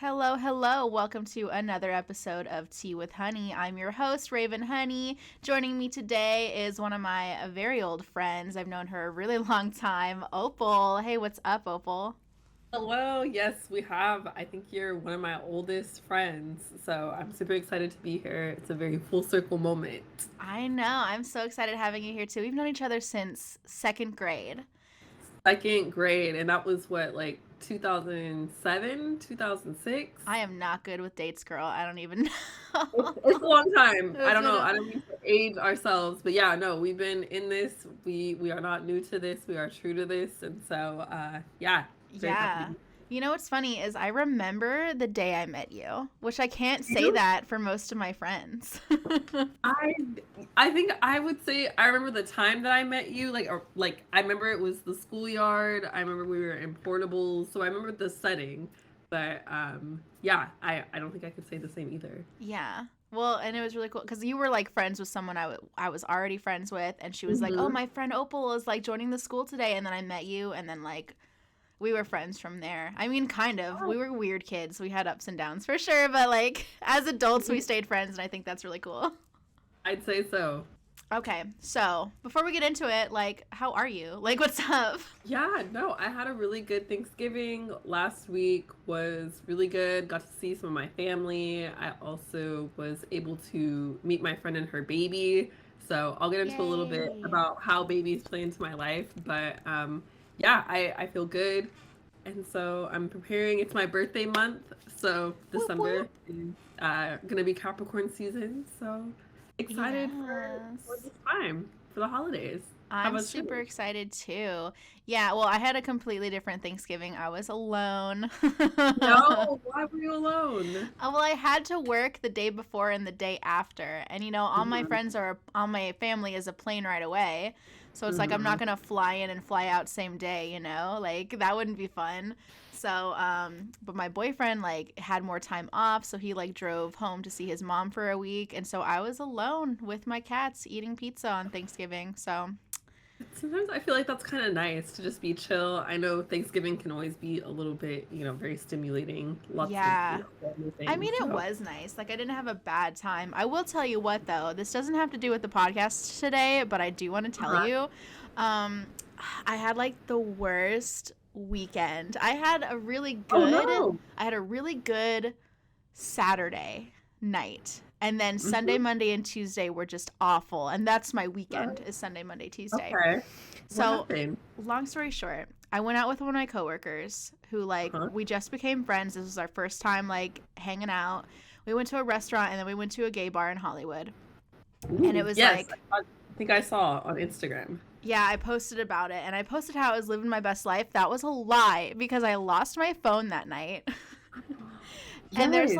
Hello, hello. Welcome to another episode of Tea with Honey. I'm your host, Raven Honey. Joining me today is one of my very old friends. I've known her a really long time, Opal. Hey, what's up, Opal? Hello, yes, we have. I think you're one of my oldest friends, so I'm super excited to be here. It's a very full circle moment. I know. I'm so excited having you here too. We've known each other since second grade. Second grade, and that was what, like 2007, 2006? I am not good with dates, girl. I don't even It's, know. it's a long time. I It's don't been know. a I don't mean to age ourselves, but yeah, no, we've been in this. We are not new to this. We are true to this, and so yeah, very happy to Yeah. be You know what's funny is I remember the day I met you, which I can't say here. that for most of my friends. I I think I would say I remember the time that I met you, like I remember it was the schoolyard. I remember we were in portables, so I remember the setting. But yeah, I don't think I could say the same either. Yeah. Well, and it was really cool because you were like friends with someone I was already friends with, and she was like, "Oh, Hmm. my friend Opal is like joining the school today," and then I met you, and then like we were friends from there. I mean, kind of. We were weird kids. We had ups and downs for sure, but like as adults, we stayed friends, and I think that's really cool. I'd say so. Okay, so before we get into it, like, how are you? Like, what's up? Yeah, no, I had a really good Thanksgiving. Last week was really good. Got to see some of my family. I also was able to meet my friend and her baby. So I'll get into a little bit Yay. about how babies play into my life. But yeah, I feel good. And so I'm preparing. It's my birthday month. So Whoop December whoop. is gonna be Capricorn season. So excited for Yes. this time, for the holidays. How I'm about super you? excited too. Yeah, well, I had a completely different Thanksgiving. I was alone. No, why were you alone? Well, I had to work the day before and the day after. And, all my Mhm, friends are, all my family is a plane right away. So it's like I'm not mhm. going to fly in and fly out same day. Like that wouldn't be fun. So, but my boyfriend like had more time off. So he like drove home to see his mom for a week. And so I was alone with my cats eating pizza on Thanksgiving. So, Sometimes I feel like that's kind of nice to just be chill. I know Thanksgiving can always be a little bit, very stimulating. Lots of, yeah. family I things. mean, it So, was nice. Like, I didn't have a bad time. I will tell you what, though. This doesn't have to do with the podcast today, but I do want to tell uh-huh. you. Um, I had like the worst weekend. Oh no. I had a really good Saturday night. And then Sunday, Hmm. Monday, and Tuesday were just awful. And that's my Uh, weekend is Sunday, Monday, Tuesday. okay. What So, happened? long story short, I went out with one of my coworkers who like Uh-huh. we just became friends. This was our first time like hanging out. We went to a restaurant and then we went to a gay bar in Hollywood. And it Ooh, was yes. like, I think I saw on Instagram. yeah, I posted about it and I posted how I was living my best life. That was a lie because I lost my phone that night. And Yes.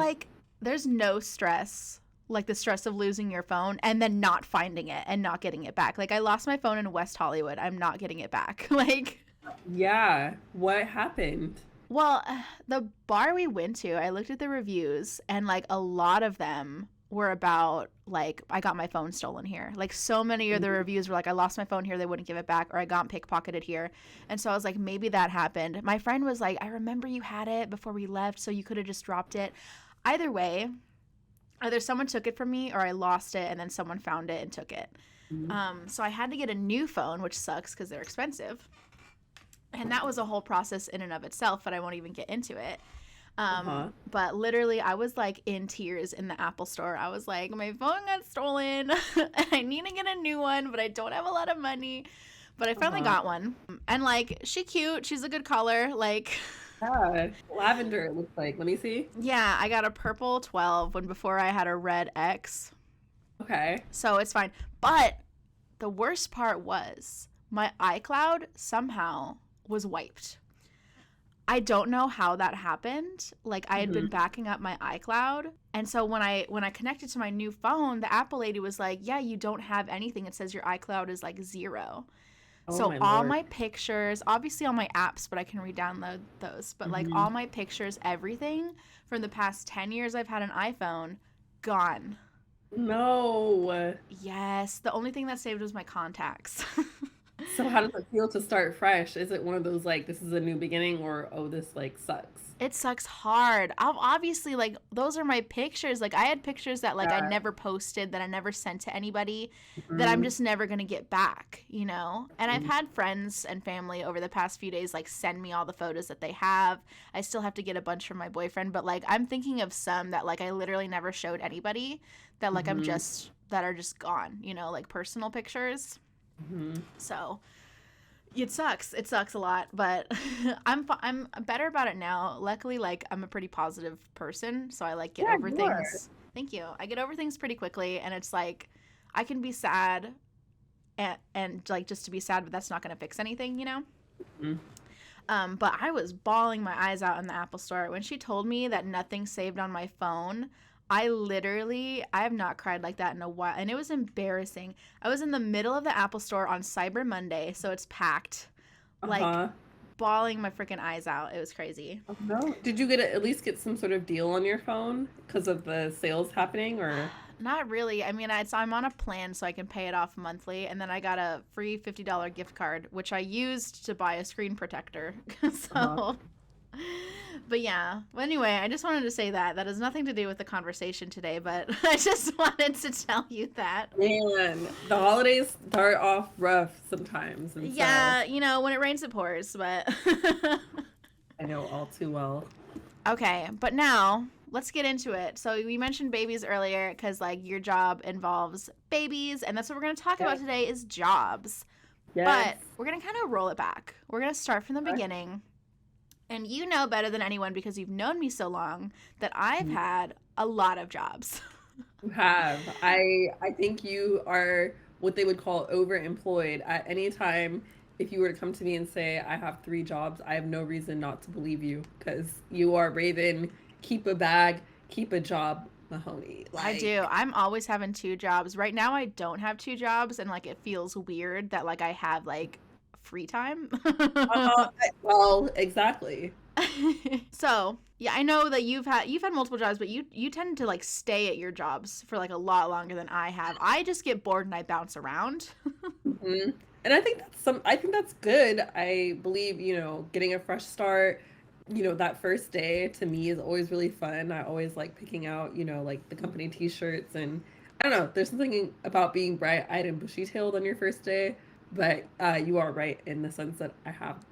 there's no stress like the stress of losing your phone and then not finding it and not getting it back. Like I lost my phone in West Hollywood. I'm not getting it back. Like Yeah. What happened? well, the bar we went to, I looked at the reviews and like a lot of them were about like I got my phone stolen here. Like so many of the Mhm. reviews were like I lost my phone here, they wouldn't give it back, or I got pickpocketed here. And so I was like maybe that happened. My friend was like I remember you had it before we left, so you could have just dropped it. Either way, either someone took it from me or I lost it and then someone found it and took it. So I had to get a new phone, which sucks because they're expensive. And that was a whole process in and of itself, but I won't even get into it. Uh-huh. But literally, I was like in tears in the Apple store. I was like, my phone got stolen. I need to get a new one, but I don't have a lot of money. But I finally Uh-huh. got one. And like, she cute. She's a good color. Like, Yeah. Lavender, it looks like. Let me see. yeah, I got a purple 12 when before I had a red X. Okay. So it's fine. But the worst part was my iCloud somehow was wiped. I don't know how that happened. Like I had been Hmm. backing up my iCloud, and so when I connected to my new phone, the Apple lady was like, "Yeah, you don't have anything. It says your iCloud is like zero." Oh So my all Lord. my pictures, obviously all my apps, but I can re-download those. But like Hmm. all my pictures, everything from the past 10 years I've had an iPhone, gone. No. Yes, the only thing that saved was my contacts. So how does it feel to start fresh? Is it one of those like this is a new beginning or oh this like sucks? It sucks hard. Obviously, like, those are my pictures. Like, I had pictures that, like, I Yeah. never posted, that I never sent to anybody, that I'm Mhm. just never going to get back, you know? And I've had friends and family over the past few days, like, send me all the photos that they have. I still have to get a bunch from my boyfriend, but, like, I'm thinking of some that, like, I literally never showed anybody, that, like, Mhm. that are just gone, you know, like, personal pictures. Mhm. So it sucks. It sucks a lot, but I'm better about it now. Luckily, like, I'm a pretty positive person, so I like get Yeah, over you are. things. Thank you. I get over things pretty quickly, and it's like I can be sad and like just to be sad, but that's not going to fix anything, you know? Mhm. But I was bawling my eyes out in the Apple store when she told me that nothing saved on my phone. I have not cried like that in a while, and it was embarrassing. I was in the middle of the Apple store on Cyber Monday, so it's packed, like Uh-huh. bawling my freaking eyes out. It was crazy. Oh, no. Did you at least get some sort of deal on your phone because of the sales happening or? Not really. I mean, I'm on a plan so I can pay it off monthly, and then I got a free $50 gift card, which I used to buy a screen protector. Uh-huh. So, but yeah. Well, anyway, I just wanted to say that. That has nothing to do with the conversation today, but I just wanted to tell you that. Man, the holidays start off rough sometimes, and so Yeah, you know, when it rains, it pours, but. I know all too well. Okay, but now let's get into it. So we mentioned babies earlier because like your job involves babies, and that's what we're going to talk about Yes. today is jobs. Yes. But we're going to kind of roll it back. We're going to start from the Okay. beginning. And you know better than anyone because you've known me so long that I've had a lot of jobs. You have. I think you are what they would call overemployed. At any time, if you were to come to me and say, I have 3 jobs, I have no reason not to believe you because you are Raven, keep a bag, keep a job, Mahoney. I do. Like, I'm always having 2 jobs. Right now I don't have 2 jobs and like it feels weird that like I have like free time. well, exactly. So, yeah, I know that you've had multiple jobs, but you tend to like stay at your jobs for like a lot longer than I have. I just get bored and I bounce around. Hmm. And I think I think that's good. I believe, getting a fresh start, that first day to me is always really fun. I always like picking out, like the company t-shirts and I don't know, there's something about being bright-eyed and bushy-tailed on your first day, but you are right in the sense that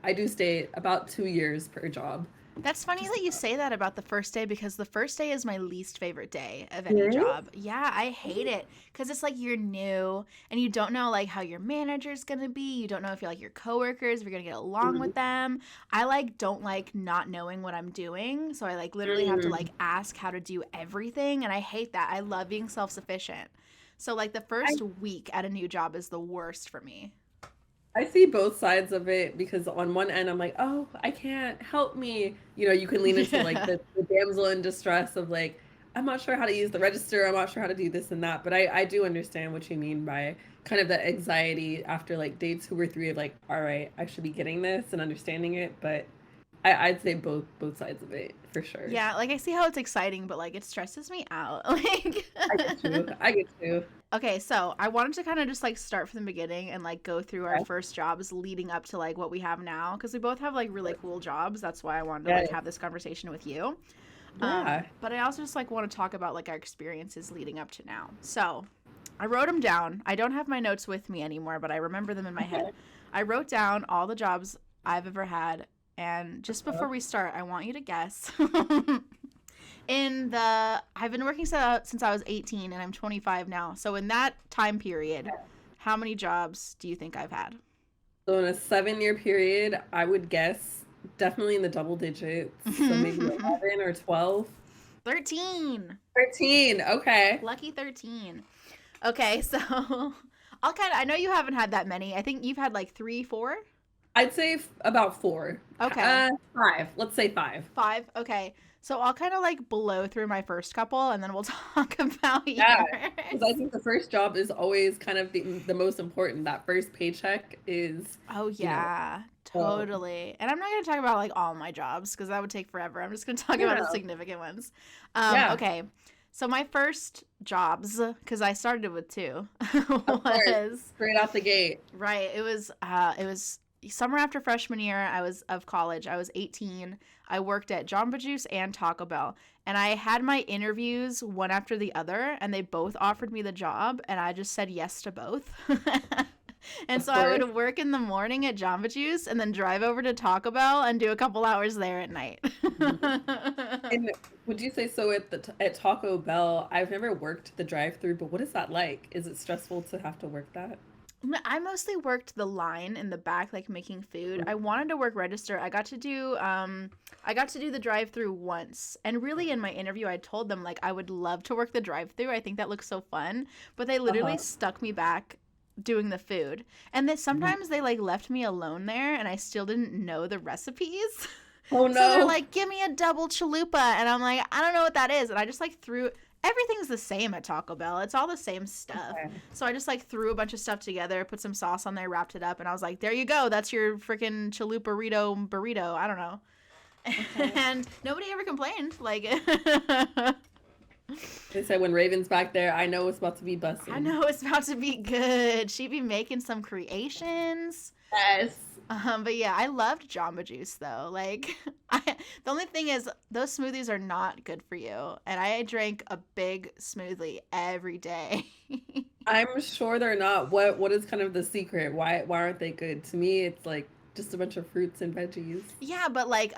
I do stay about 2 years per job. That's funny Just that you say that about the first day because the first day is my least favorite day of any serious? job. Yeah, I hate it because it's like you're new and you don't know like how your manager's gonna be. You don't know if you're like your coworkers, if you're gonna get along with them. I like don't like not knowing what I'm doing, so I like literally have to Mm. like ask how to do everything, and I hate that. I love being self-sufficient. So like the first week at a new job is the worst for me. I see both sides of it because on one end I'm like, oh, I can't help me. You can lean into like Yeah. the damsel in distress of like, I'm not sure how to use the register. I'm not sure how to do this and that. But I do understand what you mean by kind of the anxiety after like day 2 or 3 of like, all right, I should be getting this and understanding it. But I'd say both sides of it for sure. Yeah, like I see how it's exciting, but like it stresses me out. Like I get you. I get you. Okay, so I wanted to kind of just like start from the beginning and like go through our Okay. first jobs leading up to like what we have now because we both have like really cool jobs. That's why I wanted to like Yes. have this conversation with you. Yeah. But I also just like want to talk about like our experiences leading up to now. So I wrote them down. I don't have my notes with me anymore, but I remember them in my head. Okay. I wrote down all the jobs I've ever had, and just Uh, before we start, I want you to guess. I've been working since I was 18 and I'm 25 now. So in that time period, how many jobs do you think I've had? So in a 7-year period, I would guess definitely in the double digits. So maybe 11 or 12. 13. 13. Okay. Lucky 13. Okay, so I know you haven't had that many. I think you've had like 3, 4. I'd say about 4. Okay. 5. Let's say 5. 5. Okay. So I'll kind of like blow through my first couple and then we'll talk about Yeah. yours. Because I think the first job is always kind of the most important. That first paycheck is, Oh you know, yeah, so, totally. And I'm not going to talk about like all my jobs because that would take forever. I'm just going to talk you about the know, significant ones. yeah, Okay. So my first jobs, because I started with 2, of course. was Straight out the gate. right. It was summer after freshman year. I was of college. I was 18. I worked at Jamba Juice and Taco Bell. And I had my interviews one after the other, and they both offered me the job, and I just said yes to both. And Of so I course. would work in the morning at Jamba Juice and then drive over to Taco Bell and do a couple hours there at night. Mhm. And would you say so at at Taco Bell? I've never worked the drive-through, but what is that like? Is it stressful to have to work that? I mostly worked the line in the back, like making food. Mm. I wanted to work register. I got to do the drive-through once. And really in my interview I told them like I would love to work the drive-through. I think that looks so fun. But they literally Uh-huh. stuck me back doing the food. And then Mhm. sometimes they like left me alone there and I still didn't know the recipes. Oh So they're no. like, "Give me a double chalupa." And I'm like, "I don't know what that is." And I just like threw everything's the same at Taco Bell. It's all the same stuff. Okay. So I just like threw a bunch of stuff together, put some sauce on there, wrapped it up, and I was like, "There you go. That's your freaking chalupa burrito." I don't know. Okay. And nobody ever complained. Like They said when Raven's back there, I know it's about to be I bussin'. know it's about to be good. She'd be making some creations. Yes. But yeah, I loved Jamba Juice though. Like, the only thing is those smoothies are not good for you, and I drank a big smoothie every day. I'm sure they're not. What is kind of the secret? Why aren't they good? To me, it's like just a bunch of fruits and veggies. Yeah, but like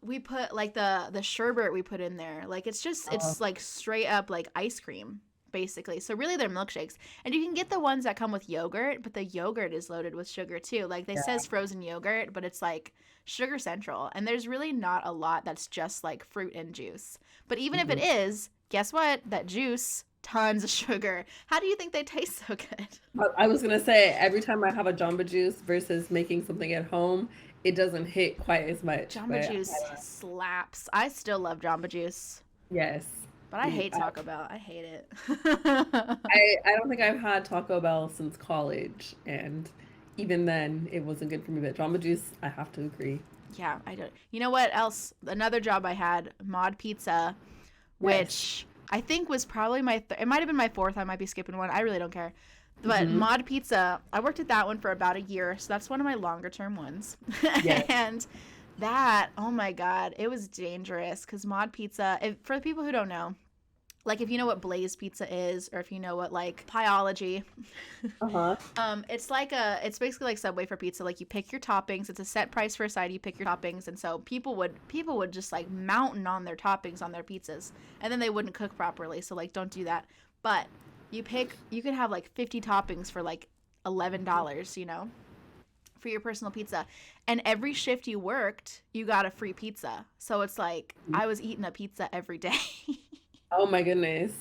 we put like the sherbet we put in there. Like Oh, it's like straight up like ice cream basically. So really they're milkshakes. And you can get the ones that come with yogurt, but the yogurt is loaded with sugar too. Like they yeah. says frozen yogurt, but it's like sugar central. And there's really not a lot that's just like fruit and juice. But even if it Mhm. is, guess what? That juice tons of sugar. How do you think they taste so good? I was gonna say every time I have a Jamba Juice versus making something at home, it doesn't hit quite as much. Jamba But Juice slaps. I still love Jamba Juice. yes, But I Mm, hate Taco Bell. I hate it. I don't think I've had Taco Bell since college, and even then, it wasn't good for me. But Jamba Juice, I have to agree. Yeah, I don't. You know what else? Another job I had, Mod Pizza, Yes. which I think was probably it might have been my fourth. I might be skipping one. I really don't care. But Hmm. Mod Pizza, I worked at that one for about a year, so that's one of my longer term ones. Yes. And that, oh my God, it was dangerous because Mod Pizza, for the people who don't know, like if you know what Blaze Pizza is, or if you know what like Pyology, Uh-huh. it's basically like Subway for pizza. Like you pick your toppings. It's a set price for a side. You pick your toppings, and so people would just like mountain on their toppings on their pizzas, and then they wouldn't cook properly. So like don't do that. But you could have like 50 toppings for like $11, for your personal pizza. And every shift you worked, you got a free pizza. So it's like I was eating a pizza every day. Oh my goodness.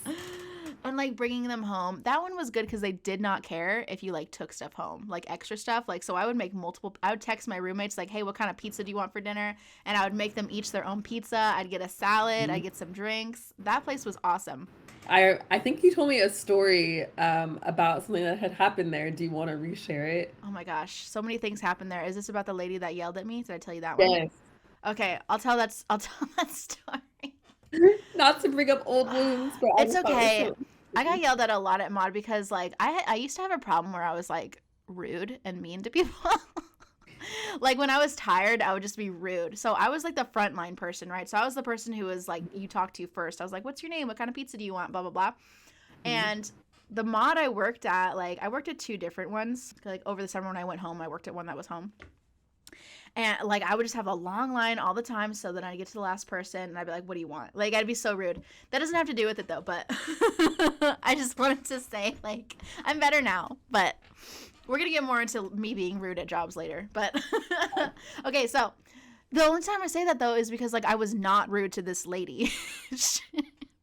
And like bringing them home. That one was good because they did not care if you like took stuff home, like extra stuff. Like, so I would text my roommates, like, "Hey, what kind of pizza do you want for dinner?" And I would make them each their own pizza. I'd get a salad, I'd get some drinks. That place was awesome. I think you told me a story about something that had happened there. Do you want to reshare it? Oh my gosh, so many things happened there. Is this about the lady that yelled at me? Did I tell you that one? Yes. Okay, I'll tell that story. Not to bring up old wounds, but I It's just thought it was okay. so I got interesting. yelled at a lot at Mod because like I used to have a problem where I was like rude and mean to people. Like when I was tired, I would just be rude. So I was like the frontline person, right? So I was the person who was like you talk to first. I was like, "What's your name? What kind of pizza do you want?" Blah blah blah. Mhm. And the mod I worked at, like I worked at two different ones. Like over the summer when I went home, I worked at one that was home. And like I would just have a long line all the time, so then I'd get to the last person and I'd be like, "What do you want?" Like I'd be so rude. That doesn't have to do with it though, but I just wanted to say like I'm better now. But we're gonna get more into me being rude at jobs later. But okay, so the only time I say that though is because like I was not rude to this lady.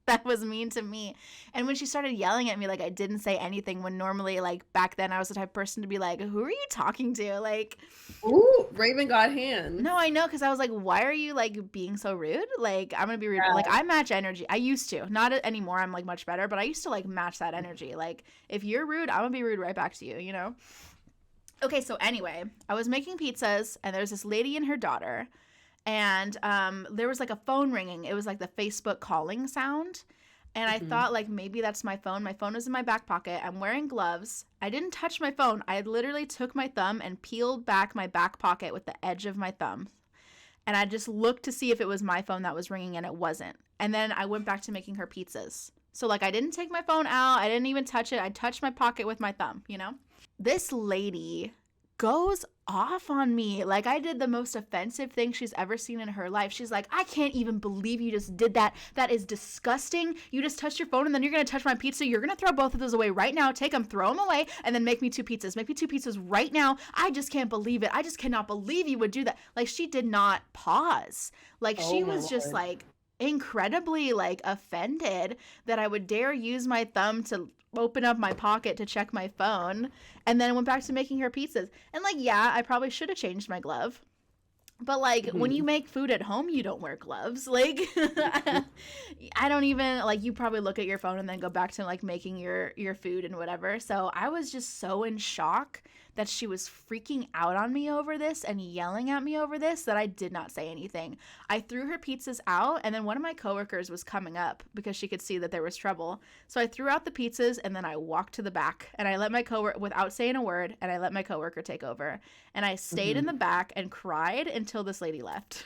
That was mean to me. And when she started yelling at me, like I didn't say anything when normally like back then I was the type of person to be like, "Who are you talking to?" Like, Ooh, Raven got hands. no, I know, because I was like, "Why are you like being so rude?" Like I'm gonna be rude. Like Yeah. I match energy. I used to, not anymore. I'm like much better, but I used to like match that energy. Like if you're rude, I'm gonna be rude right back to you. You know. Okay, so anyway, I was making pizzas, and there's this lady and her daughter, and there was like a phone ringing. It was like the Facebook calling sound. And I Mhm. thought like maybe that's my phone. My phone was in my back pocket. I'm wearing gloves. I didn't touch my phone. I literally took my thumb and peeled back my back pocket with the edge of my thumb. And I just looked to see if it was my phone that was ringing, and it wasn't. And then I went back to making her pizzas. So, like, I didn't take my phone out. I didn't even touch it. I touched my pocket with my thumb, you know? This lady goes off on me. Like, I did the most offensive thing she's ever seen in her life. She's like, I can't even believe you just did that. That is disgusting. You just touched your phone and then you're going to touch my pizza. You're going to throw both of those away right now. Take them, throw them away, and then make me 2 pizzas. Make me 2 pizzas right now. I just can't believe it. I just cannot believe you would do that. Like, she did not pause. Like, Oh she my was just Lord. like incredibly like offended that I would dare use my thumb to open up my pocket to check my phone, and then went back to making her pizzas. And like, yeah, I probably should have changed my glove. But like, when you Mhm. make food at home, you don't wear gloves. Like, I don't even like, you probably look at your phone and then go back to like making your food and whatever. So I was just so in shock that she was freaking out on me over this and yelling at me over this that I did not say anything. I threw her pizzas out, and then one of my coworkers was coming up because she could see that there was trouble. So I threw out the pizzas, and then I walked to the back, and I let my coworker, without saying a word, and I let my coworker take over. And I stayed in Mhm. the back and cried until this lady left.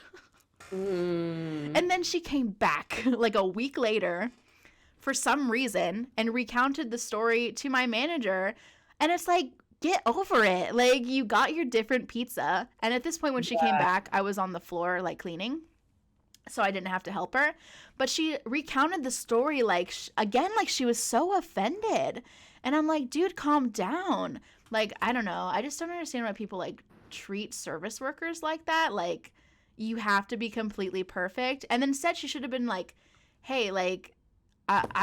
Mm. And then she came back like a week later for some reason and recounted the story to my manager. And it's like, get over it. Like, you got your different pizza. And at this point, when she came Yeah. back, I was on the floor, like, cleaning. So I didn't have to help her. But she recounted the story, like, again, like she was so offended. And I'm like, dude, calm down. Like, I don't know. I just don't understand why people, like, treat service workers like that. Like, you have to be completely perfect. And then instead, she should have been like, hey, like,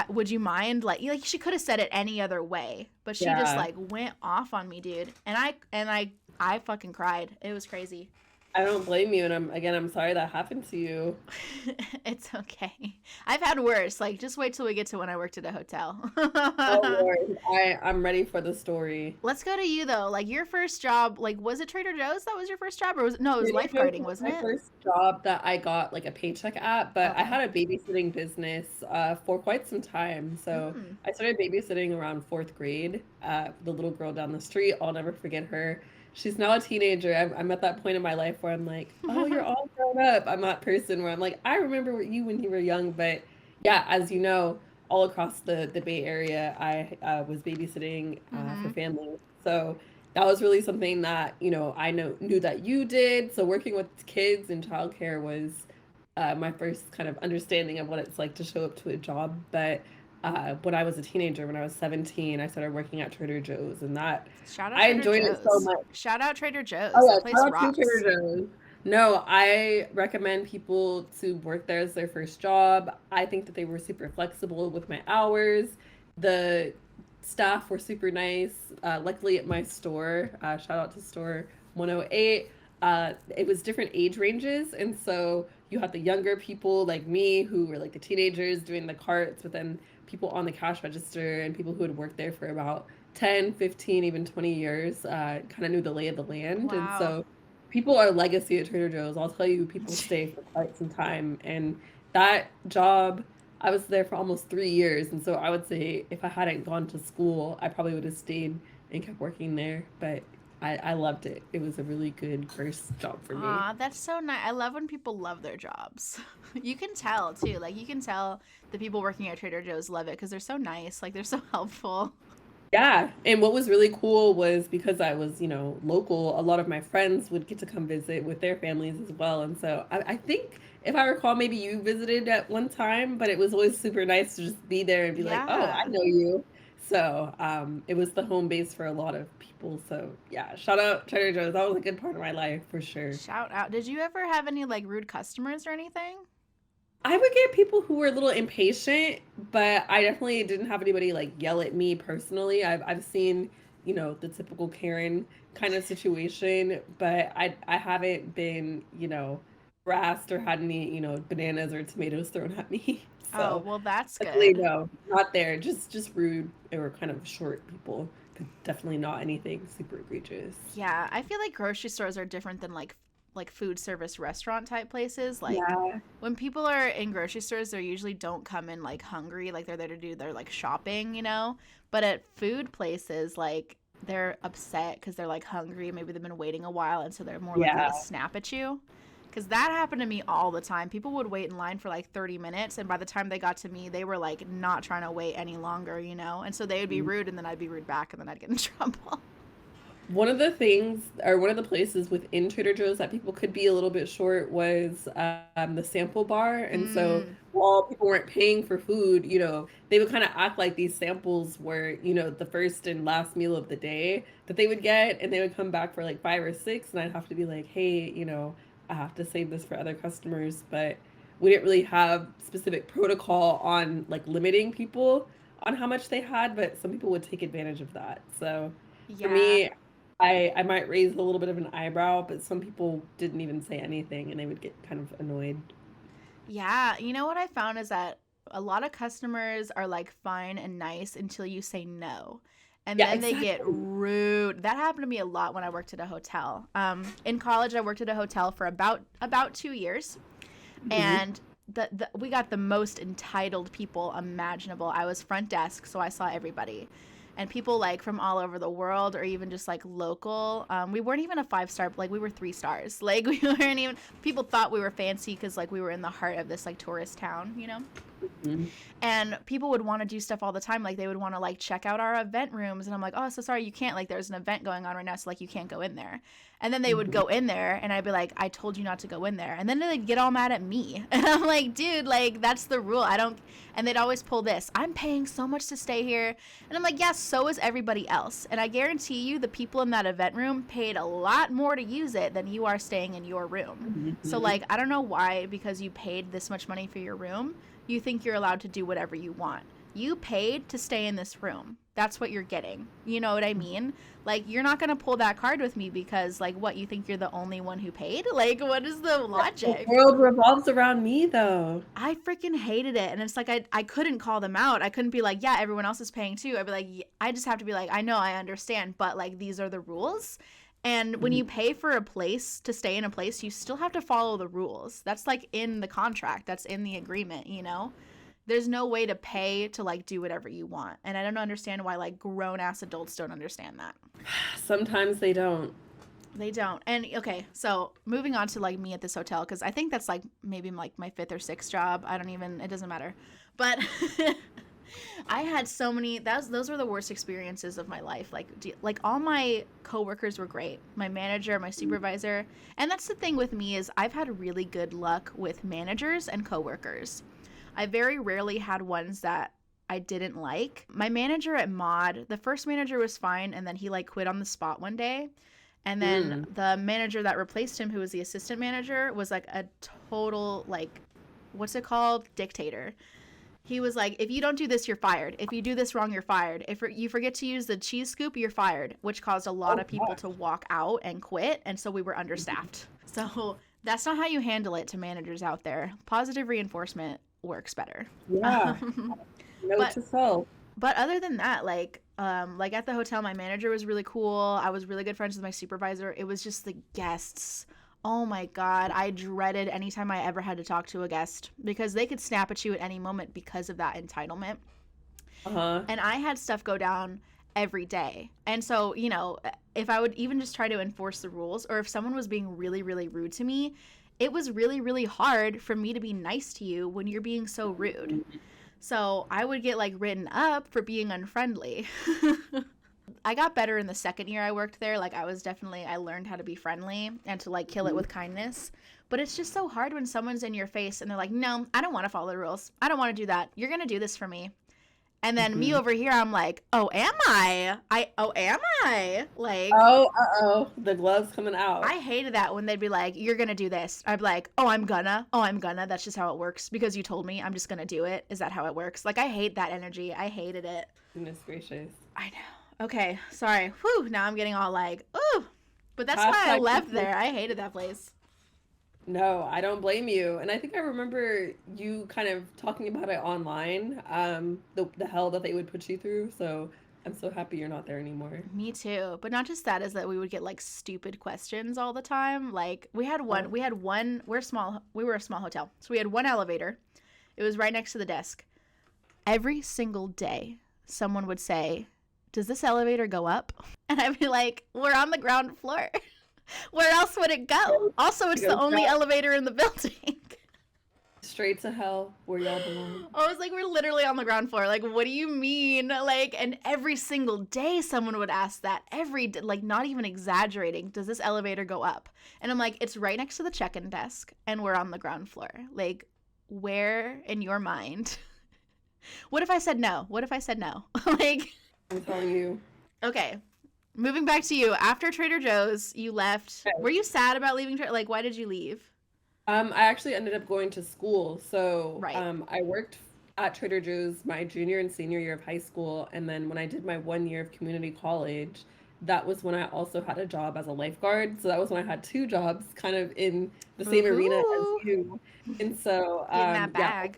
would you mind, like she could have said it any other way, but she just Yeah. like went off on me, dude. And I fucking cried. It was crazy. I don't blame you, and I'm sorry that happened to you. It's okay. I've had worse. Like, just wait till we get to when I worked at a hotel. Oh Lord, I'm ready for the story. Let's go to you though. Like, your first job, like, was it Trader Joe's that was your first job, or was it, no, it was Trader Joe's lifeguarding, was wasn't my it? first job that I got like a paycheck at, but I Okay. had a babysitting business for quite some time. So Mm. I started babysitting around fourth grade. The little girl down the street, I'll never forget her. She's now a teenager. I'm at that point in my life where I'm like, oh, you're all grown up. I'm that person where I'm like, I remember you when you were young, but yeah, as you know, all across the Bay Area, I was babysitting for Mhm. families. So that was really something that I knew that you did. So working with kids in childcare was my first kind of understanding of what it's like to show up to a job. But when I was a teenager, when I was 17, I started working at Trader Joe's, and that Shout out I Trader enjoyed it so Joe's. much. Shout out Trader Oh Joe's. yeah, That place shout out to Trader rocks. Joe's. No, I recommend people to work there as their first job. I think that they were super flexible with my hours. The staff were super nice. Luckily, at my store, shout out to store 108, it was different age ranges. And so you had the younger people like me who were like the teenagers doing the carts, but then people on the cash register and people who had worked there for about 10, 15, even 20 years, kind of knew the lay of the land. And Wow. so people are legacy at Trader Joe's. I'll tell you, people stay for quite some time. And that job, I was there for almost 3 years. And so I would say if I hadn't gone to school, I probably would have stayed and kept working there. But I loved it. It was a really good first job for me. Aw, that's so nice. I love when people love their jobs. You can tell too. Like, you can tell the people working at Trader Joe's love it because they're so nice. Like, they're so helpful. Yeah, and what was really cool was because I was, local, a lot of my friends would get to come visit with their families as well. And so I think if I recall, maybe you visited at one time, but it was always super nice to just be there and be like, oh, I Yeah. know you. So it was the home base for a lot of people. So yeah, shout out Trader Joe's. That was a good part of my life for sure. Shout out. Did you ever have any like rude customers or anything? I would get people who were a little impatient, but I definitely didn't have anybody like yell at me personally. I've seen, the typical Karen kind of situation, but I haven't been, harassed or had any, bananas or tomatoes thrown at me. Oh, So well, that's definitely good. no, not there. Just rude or kind of short people, but definitely not anything super egregious. Yeah, I feel like grocery stores are different than like food service restaurant type places. Like, Yeah. when people are in grocery stores, they usually don't come in like hungry, like they're there to do their like shopping. But at food places, like, they're upset because they're like hungry. Maybe they've been waiting a while, and so they're more likely Yeah. to snap at you. Because that happened to me all the time. People would wait in line for like 30 minutes, and by the time they got to me, they were like not trying to wait any longer, you know? And so they would be rude, and then I'd be rude back, and then I'd get in trouble. One of the things, or one of the places within Trader Joe's that people could be a little bit short was the sample bar. And so Mm, while people weren't paying for food, they would kind of act like these samples were, the first and last meal of the day that they would get. And they would come back for like 5 or 6. And I'd have to be like, hey, I have to save this for other customers. But we didn't really have specific protocol on like limiting people on how much they had. But some people would take advantage of that. So for yeah. me, I might raise a little bit of an eyebrow, but some people didn't even say anything and they would get kind of annoyed. Yeah. You know what I found is that a lot of customers are like fine and nice until you say no. And Yeah, then they get exactly. rude. That happened to me a lot when I worked at a hotel. In college, I worked at a hotel for about 2 years, Hmm. and we got the most entitled people imaginable. I was front desk, so I saw everybody, and people like from all over the world or even just like local. We weren't even a 5 star, like we were 3 stars. Like we weren't even. People thought we were fancy because like we were in the heart of this like tourist town, you know. Hmm. And people would want to do stuff all the time, like they would want to like check out our event rooms, and I'm like, oh, so sorry, you can't, like there's an event going on right now, so like you can't go in there. And then they would Hmm. go in there, and I'd be like, I told you not to go in there. And then they'd get all mad at me. And I'm like, dude, like that's the rule. I don't. And they'd always pull this, I'm paying so much to stay here. And I'm like, yes, so is everybody else. And I guarantee you the people in that event room paid a lot more to use it than you are staying in your room. So Hmm. like I don't know why, because you paid this much money for your room, you think you're allowed to do whatever you want. You paid to stay in this room. That's what you're getting. You know what I mean? Like, you're not going to pull that card with me because, like, what, you think you're the only one who paid? Like, what is the The logic? world revolves around me, though. I freaking hated it. And it's like, I couldn't call them out. I couldn't be like, yeah, everyone else is paying too. I'd be like, I just have to be like, I know, I understand, but, like, these are the rules. And when Mhm. you pay for a place to stay in a place, you still have to follow the rules. That's, like, in the contract, that's in the agreement, you know? There's no way to pay to like do whatever you want. And I don't understand why like grown ass adults don't understand that. Sometimes they don't. They don't. And okay, so moving on to like me at this hotel, because I think that's like maybe like my fifth or sixth job. I don't even, it doesn't matter. But I had so many, those were the worst experiences of my life. Like all my coworkers were great. My manager, my supervisor. And that's the thing with me is I've had really good luck with managers and coworkers. I very rarely had ones that I didn't like. My manager at Mod, the first manager was fine, and then he like quit on the spot one day. And then Mm. the manager that replaced him, who was the assistant manager, was like a total like what's it called? Dictator. He was like, if you don't do this, you're fired. If you do this wrong, you're fired. If you forget to use the cheese scoop, you're fired, which caused a lot Oh, of people to gosh. walk out and quit. And so we were understaffed. So that's not how you handle it to managers out there. Positive reinforcement works better. Yeah. Um, Note but to self. but other than that, like at the hotel, my manager was really cool. I was really good friends with my supervisor. It was just the guests. Oh my god, I dreaded anytime I ever had to talk to a guest because they could snap at you at any moment because of that entitlement. Uh-huh. And I had stuff go down every day. And so, you know, if I would even just try to enforce the rules or if someone was being really, really rude to me, it was really, really hard for me to be nice to you when you're being so rude. So I would get like written up for being unfriendly. I got better in the second year I worked there. Like I learned how to be friendly and to like kill it with kindness. But it's just so hard when someone's in your face and they're like, no, I don't want to follow the rules. I don't want to do that. You're going to do this for me. And then me Hmm. over here, I'm like, oh, am I? Am I? Like, Oh, uh-oh. The gloves coming out. I hated that when they'd be like, you're going to do this. I'd be like, oh, I'm gonna. That's just how it works. Because you told me I'm just going to do it. Is that how it works? Like, I hate that energy. I hated it. Goodness gracious. I know. Okay. Sorry. Whew. Now I'm getting all like, ooh. But that's why I Hashtag left people. there. I hated that place. No, I don't blame you. And I think I remember you kind of talking about it online, the hell that they would put you through. So I'm so happy you're not there anymore. Me too. But not just that, is that we would get like stupid questions all the time. Like Oh. we were a small hotel. So we had one elevator. It was right next to the desk. Every single day, someone would say, does this elevator go up? And I'd be like, we're on the ground floor. Where else would it go? Also, it's the Goes only down elevator in the building. straight to hell where y'all belong. I was like, we're literally on the ground floor. Like, what do you mean? Like, and every single day someone would ask that. Like, not even exaggerating. Does this elevator go up? And I'm like, it's right next to the check-in desk, and we're on the ground floor. Like, where in your mind? What if I said no? What if I said no? Like, I'm telling you. okay. Moving back to you. After Trader Joe's, you left. Okay. Were you sad about leaving? Like, why did you leave? I actually ended up going to school. So Right. I worked at Trader Joe's my junior and senior year of high school. And then when I did my 1 year of community college, that was when I also had a job as a lifeguard. So that was when I had two jobs kind of in the same arena as Ooh. you. And so, Getting that yeah, bag.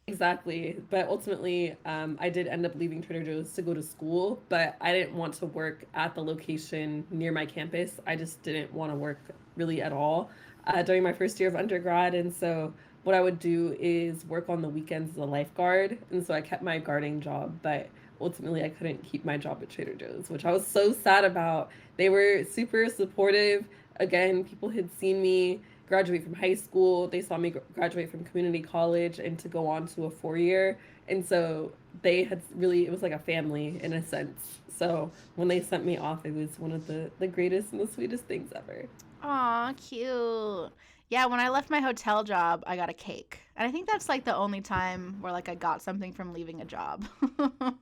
exactly. But ultimately, I did end up leaving Trader Joe's to go to school, but I didn't want to work at the location near my campus. I just didn't want to work really at all during my first year of undergrad. And so what I would do is work on the weekends as a lifeguard. And so I kept my guarding job, but ultimately I couldn't keep my job at Trader Joe's, which I was so sad about. They were super supportive. Again, people had seen me graduate from high school. They saw me graduate from community college and to go on to a 4 year. And so they had really, it was like a family in a sense. So when they sent me off, it was one of the greatest and the sweetest things ever. Aw, cute. Yeah, when I left my hotel job, I got a cake. And I think that's like the only time where like I got something from leaving a job.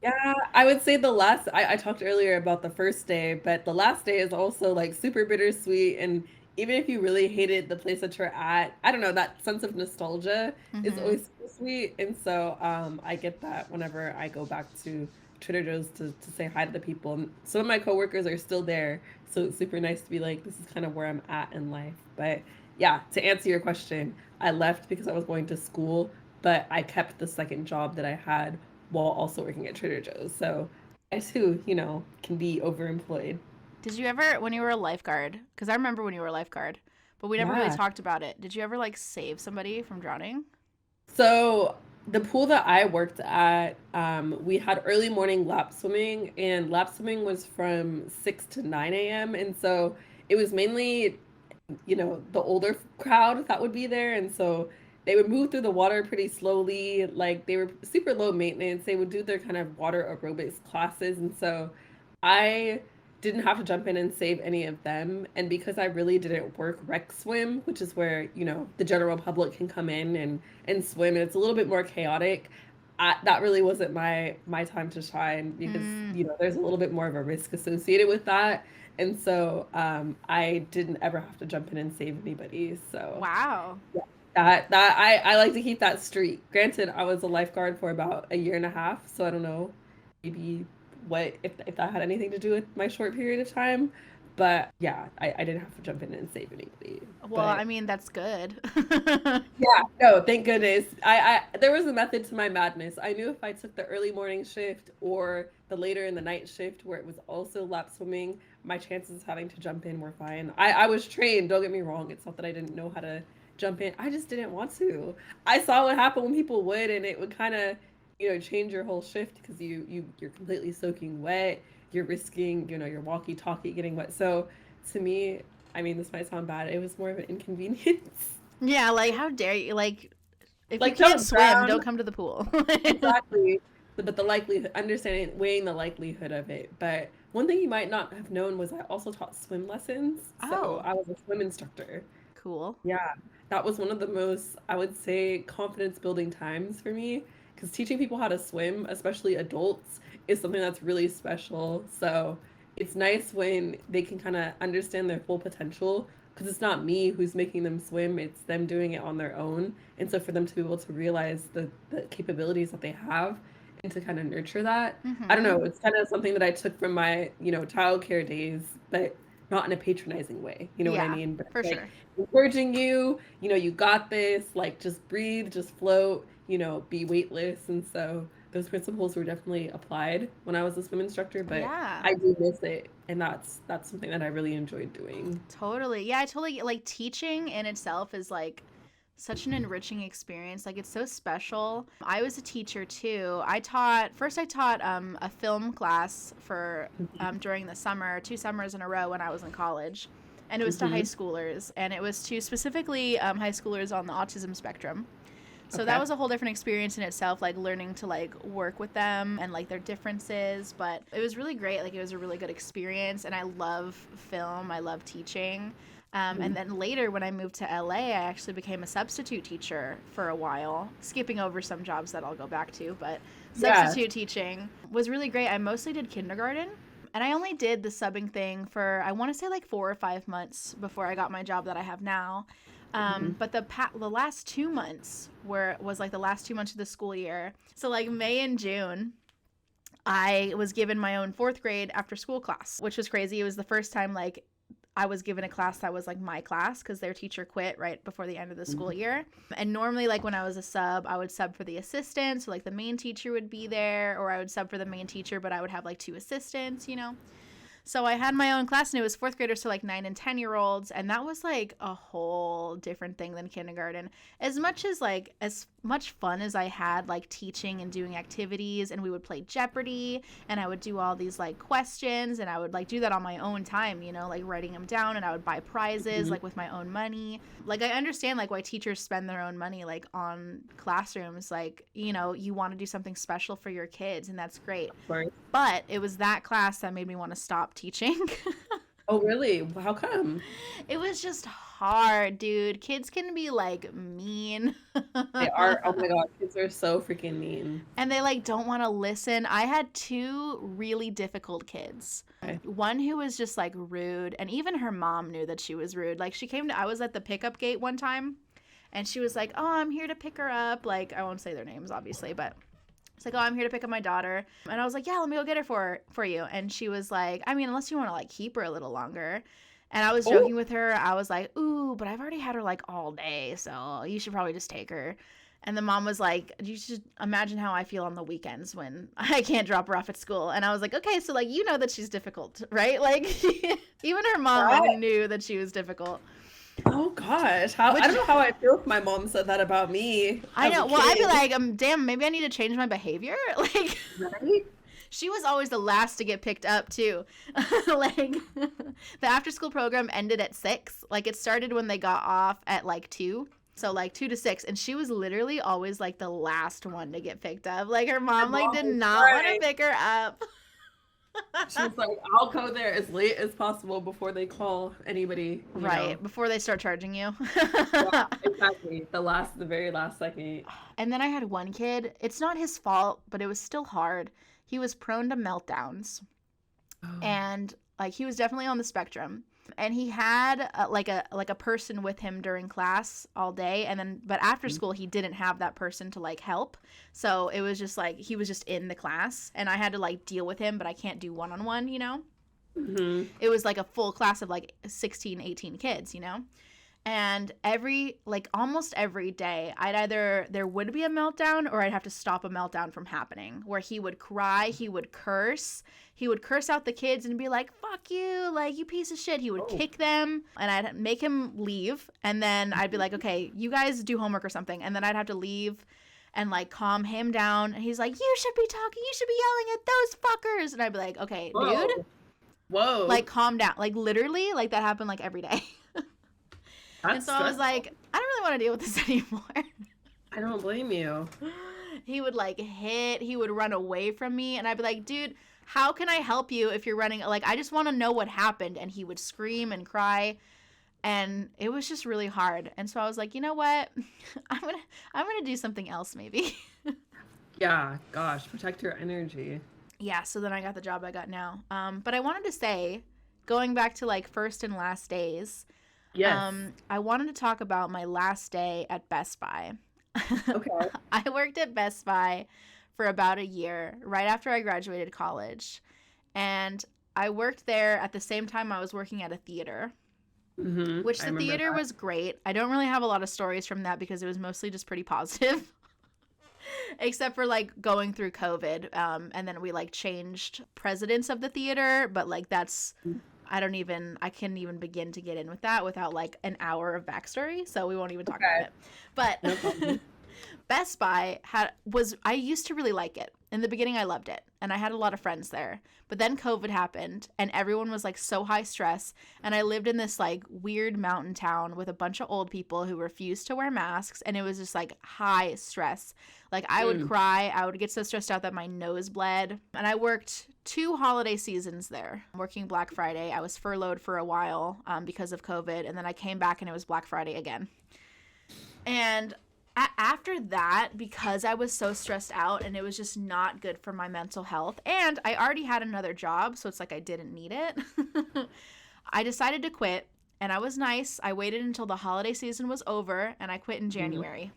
Yeah, I would say the last, I talked earlier about the first day, but the last day is also like super bittersweet. And even if you really hated the place that you're at, I don't know, that sense of nostalgia is Hmm. always super sweet. And so I get that whenever I go back to Trader Joe's to say hi to the people. And some of my coworkers are still there. So it's super nice to be like, this is kind of where I'm at in life. But yeah, to answer your question, I left because I was going to school, but I kept the second job that I had while also working at Trader Joe's. So I too, can be overemployed. Did you ever, when you were a lifeguard, because I remember when you were a lifeguard, but we never really Yeah. talked about it. Did you ever like save somebody from drowning? So the pool that I worked at, we had early morning lap swimming, and lap swimming was from 6 to 9 a.m. And so it was mainly the older crowd that would be there. And so they would move through the water pretty slowly. Like they were super low maintenance. They would do their kind of water aerobics classes. And so I didn't have to jump in and save any of them. And because I really didn't work rec swim, which is where, the general public can come in and swim, and it's a little bit more chaotic. That really wasn't my time to shine because, Mm, there's a little bit more of a risk associated with that. And so I didn't ever have to jump in and save anybody. So wow. yeah, that I like to keep that streak. Granted, I was a lifeguard for about a year and a half, so I don't know maybe what if that had anything to do with my short period of time. But yeah, I didn't have to jump in and save anybody. Well, But I mean, that's good. yeah, no, thank goodness. I there was a method to my madness. I knew if I took the early morning shift or the later in the night shift where it was also lap swimming, my chances of having to jump in were fine. I was trained, don't get me wrong. It's not that I didn't know how to jump in. I just didn't want to. I saw what happened when people would, and it would kind of, change your whole shift because you're completely soaking wet. You're risking, your walkie-talkie getting wet. So to me, I mean, this might sound bad. It was more of an inconvenience. Yeah, like how dare you? Like if you Like, can't don't swim, drown. don't come to the pool. Exactly. But the likelihood, understanding, weighing the likelihood of it. But one thing you might not have known was I also taught swim lessons. So Oh, I was a swim instructor. cool. Yeah. That was one of the most, I would say, confidence building times for me. Because teaching people how to swim, especially adults, is something that's really special. So it's nice when they can kind of understand their full potential. Because it's not me who's making them swim, it's them doing it on their own. And so for them to be able to realize the capabilities that they have and to kind of nurture that, I don't Mm-hmm. know, it's kind of something that I took from my, childcare days, but not in a patronizing way. You know what I Yeah, mean? But for like sure. encouraging you, you got this, like just breathe, just float, be weightless. And so those principles were definitely applied when I was a swim instructor, but Yeah. I do miss it. And that's something that I really enjoyed doing. Totally. Yeah, I totally like teaching in itself is like such an enriching experience. Like it's so special. I was a teacher too. I taught a film class for during the summer, 2 summers in a row when I was in college. and it was to high schoolers, and it was to specifically high schoolers on the autism spectrum. So that was a whole different experience in itself, like learning to like work with them and like their differences. But it was really great. Like it was a really good experience, and I love film. I love teaching. And then later, when I moved to LA, I actually became a substitute teacher for a while, skipping over some jobs that I'll go back to. But substitute teaching was really great. I mostly did kindergarten, and I only did the subbing thing for, I want to say, like 4 or 5 months before I got my job that I have now. But the last 2 months was like the last 2 months of the school year. So like May and June, I was given my own 4th grade after school class, which was crazy. It was the first time like I was given a class that was like my class because their teacher quit right before the end of the school year. And normally, like when I was a sub, I would sub for the assistant. So like the main teacher would be there, or I would sub for the main teacher, but I would have like 2 assistants, you know? So I had my own class, and it was 4th graders, so like 9 and 10-year-olds, and that was like a whole different thing than kindergarten. As much fun as I had like teaching and doing activities, and we would play Jeopardy, and I would do all these like questions, and I would like do that on my own time, you know, like writing them down, and I would buy prizes like with my own money. Like I understand like why teachers spend their own money like on classrooms, like, you know, you want to do something special for your kids, and that's great. Right. But it was that class that made me want to stop teaching. Oh, really? How come? It was just hard, dude. Kids can be like mean. They are. Oh my God, kids are so freaking mean. And they like don't want to listen. I had 2 really difficult kids. Okay. One who was just like rude, and even her mom knew that she was rude. Like I was at the pickup gate one time, and she was like, "Oh, I'm here to pick her up." Like I won't say their names obviously, but it's like, "Oh, I'm here to pick up my daughter." And I was like, "Yeah, let me go get her for you." And she was like, "I mean, unless you want to like keep her a little longer." And I was joking with her. I was like, "Ooh, but I've already had her like all day, so you should probably just take her." And the mom was like, "You should imagine how I feel on the weekends when I can't drop her off at school." And I was like, "Okay, so like you know that she's difficult, right?" Like even her mom like, knew that she was difficult. Oh gosh, I don't know how I feel if my mom said that about me. I know. Well, I'd be like, damn, maybe I need to change my behavior. Like, right? She was always the last to get picked up too. Like the after school program ended at 6. Like it started when they got off at like 2. So like 2 to 6, and she was literally always like the last one to get picked up. Like her mom like did not want to pick her up. She was like, "I'll go there as late as possible before they call anybody." Right, before they start charging you. Yeah, exactly. The very last second. And then I had one kid. It's not his fault, but it was still hard. He was prone to meltdowns, and like he was definitely on the spectrum. And he had like a person with him during class all day, but after school he didn't have that person to like help. So it was just like he was just in the class, and I had to like deal with him, but I can't do one-on-one, you know. It was like a full class of like 16, 18 kids, you know. And almost every day, there would be a meltdown, or I'd have to stop a meltdown from happening, where he would cry, he would curse out the kids and be like, "Fuck you, like, you piece of shit." He would kick them, and I'd make him leave, and then I'd be like, "Okay, you guys do homework or something," and then I'd have to leave and like calm him down, and he's like, "You should be yelling at those fuckers," and I'd be like, "Okay, dude, whoa, like calm down." Like literally, like that happened like every day. And so I was like, I don't really want to deal with this anymore. I don't blame you. He would like he would run away from me, and I'd be like, "Dude, how can I help you if you're running? Like, I just want to know what happened." And he would scream and cry, and it was just really hard. And so I was like, you know what? I'm gonna do something else maybe. Yeah, gosh, protect your energy. Yeah, so then I got the job I got now. But I wanted to say, going back to like first and last days, yes. I wanted to talk about my last day at Best Buy. Okay. I worked at Best Buy for about a year, right after I graduated college. And I worked there at the same time I was working at a theater, which the theater was great. I don't really have a lot of stories from that because it was mostly just pretty positive. Except for like going through COVID. And then we like changed presidents of the theater, but like that's... I couldn't even begin to get in with that without like an hour of backstory, so we won't even talk about it. But no Best Buy I used to really like it. In the beginning, I loved it, and I had a lot of friends there. But then COVID happened, and everyone was like so high stress, and I lived in this like weird mountain town with a bunch of old people who refused to wear masks, and it was just like high stress. Like I would cry, I would get so stressed out that my nose bled, and I worked 2 holiday seasons there. Working Black Friday, I was furloughed for a while because of COVID, and then I came back and it was Black Friday again. And after that, because I was so stressed out and it was just not good for my mental health, and I already had another job, so it's like I didn't need it, I decided to quit, and I was nice. I waited until the holiday season was over, and I quit in January.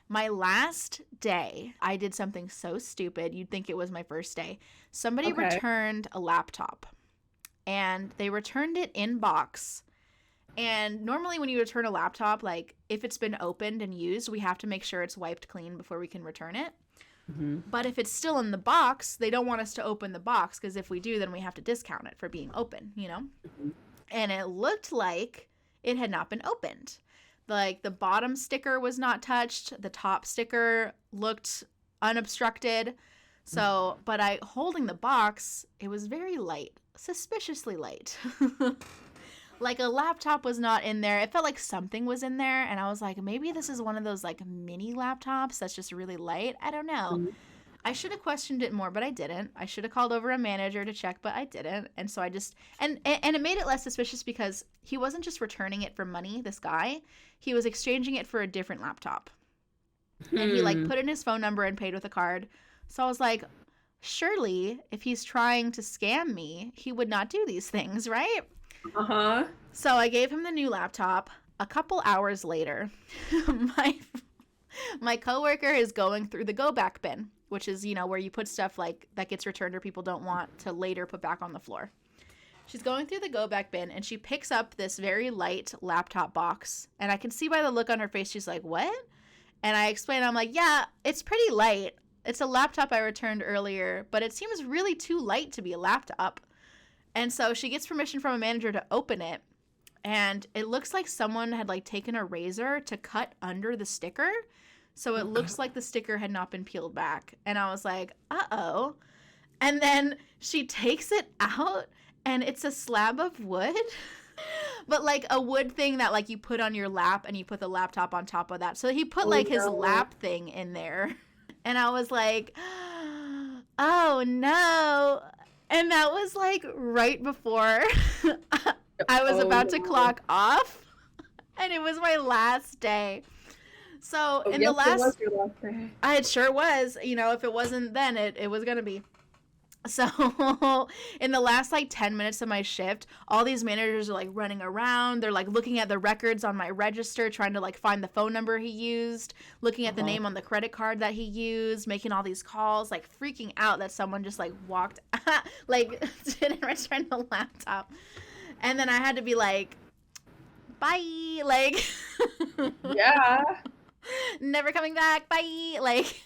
My last day, I did something so stupid, you'd think it was my first day. Somebody returned a laptop, and they returned it in box. And normally when you return a laptop, like if it's been opened and used, we have to make sure it's wiped clean before we can return it. But if it's still in the box, they don't want us to open the box, because if we do, then we have to discount it for being open, you know? And it looked like it had not been opened. Like the bottom sticker was not touched. The top sticker looked unobstructed. So, but holding the box, it was very light, suspiciously light. Like a laptop was not in there. It felt like something was in there. And I was like, maybe this is one of those like mini laptops that's just really light. I don't know. I should have questioned it more, but I didn't. I should have called over a manager to check, but I didn't. And so I just, and it made it less suspicious because he wasn't just returning it for money, this guy. He was exchanging it for a different laptop. And he like put in his phone number and paid with a card. So I was like, surely if he's trying to scam me, he would not do these things, right? So I gave him the new laptop. A couple hours later, my coworker is going through the go back bin, which is, you know, where you put stuff like that gets returned or people don't want to later put back on the floor. She's going through the go back bin and she picks up this very light laptop box, and I can see by the look on her face she's like, what? And I explain, I'm like, yeah, it's pretty light. It's a laptop I returned earlier, but it seems really too light to be a laptop. And so she gets permission from a manager to open it, and it looks like someone had like taken a razor to cut under the sticker, so it looks like the sticker had not been peeled back. And I was like, uh-oh. And then she takes it out, and it's a slab of wood, but like a wood thing that like you put on your lap, and you put the laptop on top of that. So he put like his lap thing in there, and I was like, oh no. And that was like right before I was about to clock off, and it was my last day. So in the last, it was your last day. It sure was. You know, if it wasn't then, it was gonna be. So in the last like 10 minutes of my shift, all these managers are like running around. They're like looking at the records on my register, trying to like find the phone number he used, looking at the name on the credit card that he used, making all these calls, like freaking out that someone just like walked like didn't return the laptop. And then I had to be like, bye, like yeah, never coming back, bye, like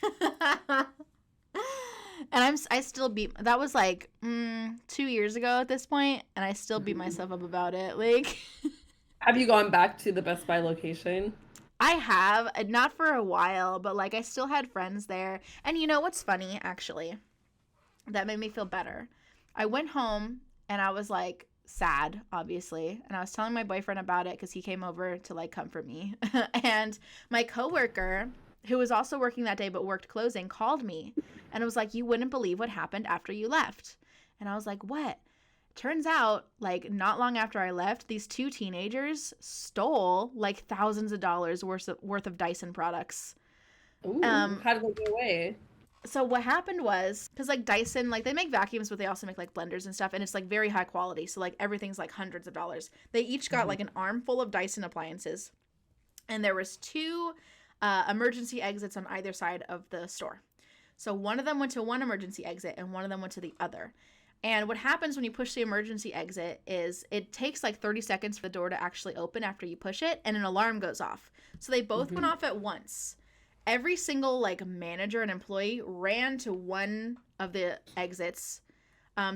and I still beat, that was like 2 years ago at this point, and I still beat myself up about it. Like, have you gone back to the Best Buy location? I have, not for a while, but like I still had friends there. And you know what's funny, actually, that made me feel better? I went home and I was like sad, obviously, and I was telling my boyfriend about it because he came over to like comfort me. And my coworker, who was also working that day but worked closing, called me and was like, you wouldn't believe what happened after you left. And I was like, what? Turns out, like, not long after I left, these 2 teenagers stole like thousands of dollars worth of Dyson products. Ooh, how did they get away? So what happened was, because like Dyson, like they make vacuums, but they also make like blenders and stuff, and it's like very high quality, so like everything's like hundreds of dollars. They each got like an armful of Dyson appliances, and there was 2 emergency exits on either side of the store. So one of them went to one emergency exit and one of them went to the other. And what happens when you push the emergency exit is it takes like 30 seconds for the door to actually open after you push it, and an alarm goes off. So they both went off at once. Every single like manager and employee ran to one of the exits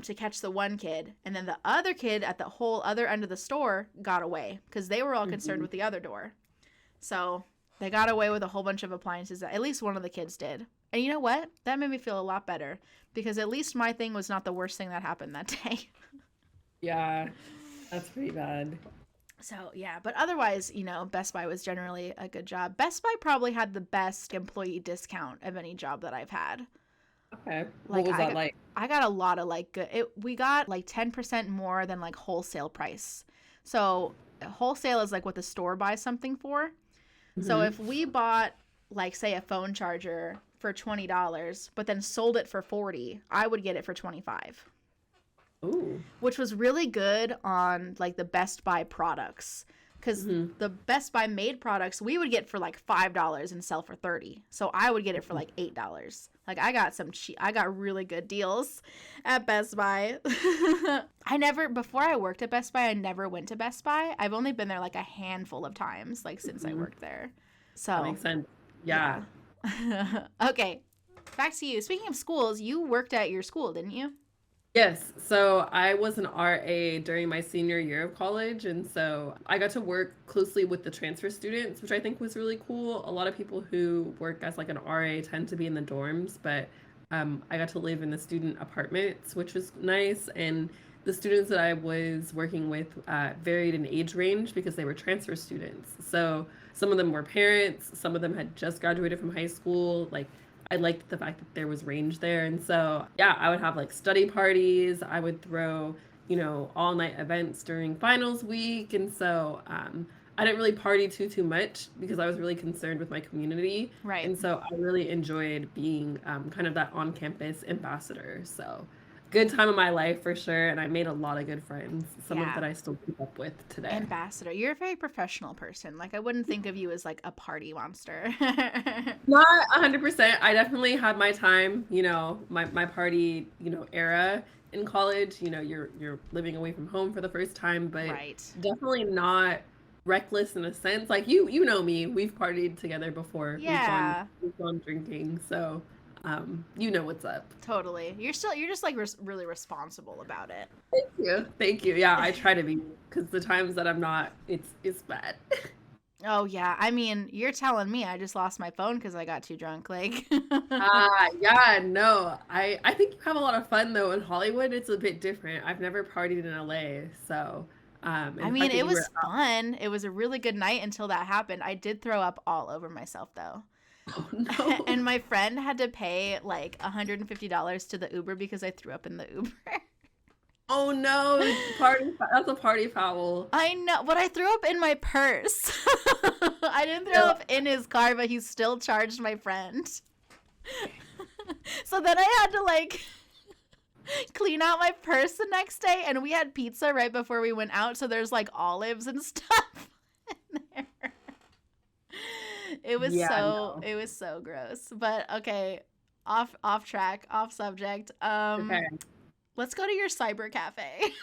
to catch the one kid, and then the other kid at the whole other end of the store got away because they were all concerned with the other door. So They got away with a whole bunch of appliances that at least one of the kids did. And you know what? That made me feel a lot better because at least my thing was not the worst thing that happened that day. Yeah, that's pretty bad. So, yeah, but otherwise, Best Buy was generally a good job. Best Buy probably had the best employee discount of any job that I've had. Okay. What was that like? I got a lot of we got like 10% more than like wholesale price. So, wholesale is like what the store buys something for. So, if we bought like say a phone charger for $20, but then sold it for $40, I would get it for $25. Ooh. Which was really good on like the Best Buy products because the Best Buy made products we would get for like $5 and sell for $30. So I would get it for like $8. Like I got really good deals at Best Buy. Before I worked at Best Buy, I never went to Best Buy. I've only been there like a handful of times like since I worked there. So that makes sense. Yeah. Okay. Back to you. Speaking of schools, you worked at your school, didn't you? Yes, so I was an RA during my senior year of college, and so I got to work closely with the transfer students, which I think was really cool. A lot of people who work as like an RA tend to be in the dorms, but I got to live in the student apartments, which was nice. And the students that I was working with varied in age range because they were transfer students. So some of them were parents, some of them had just graduated from high school, like I liked the fact that there was range there. And so, yeah, I would have like study parties. I would throw, all night events during finals week. And so I didn't really party too much because I was really concerned with my community. Right. And so I really enjoyed being kind of that on-campus ambassador. So good time of my life for sure. And I made a lot of good friends, some of that I still keep up with today. Ambassador. You're a very professional person. Like I wouldn't think of you as like a party monster. Not 100%. I definitely had my time, my party, era in college. You're living away from home for the first time, but definitely not reckless in a sense. Like you know me, we've partied together before. Yeah. We've gone drinking. So you know what's up. Totally. You're just like really responsible about it. Thank you. Yeah, I try to be because the times that I'm not, it's bad. Oh yeah. I mean, you're telling me I just lost my phone because I got too drunk. Like. Yeah. No. I think you have a lot of fun though in Hollywood. It's a bit different. I've never partied in LA, so. I mean, it was fun. It was a really good night until that happened. I did throw up all over myself though. Oh, no. And my friend had to pay like $150 to the Uber because I threw up in the Uber. Oh no, that's a party foul. I know, but I threw up in my purse. I didn't throw up in his car, but he still charged my friend. So then I had to like clean out my purse the next day, and we had pizza right before we went out, so there's like olives and stuff in there. It was it was so gross. But okay, off track, off subject. Okay. Let's go to your cyber cafe.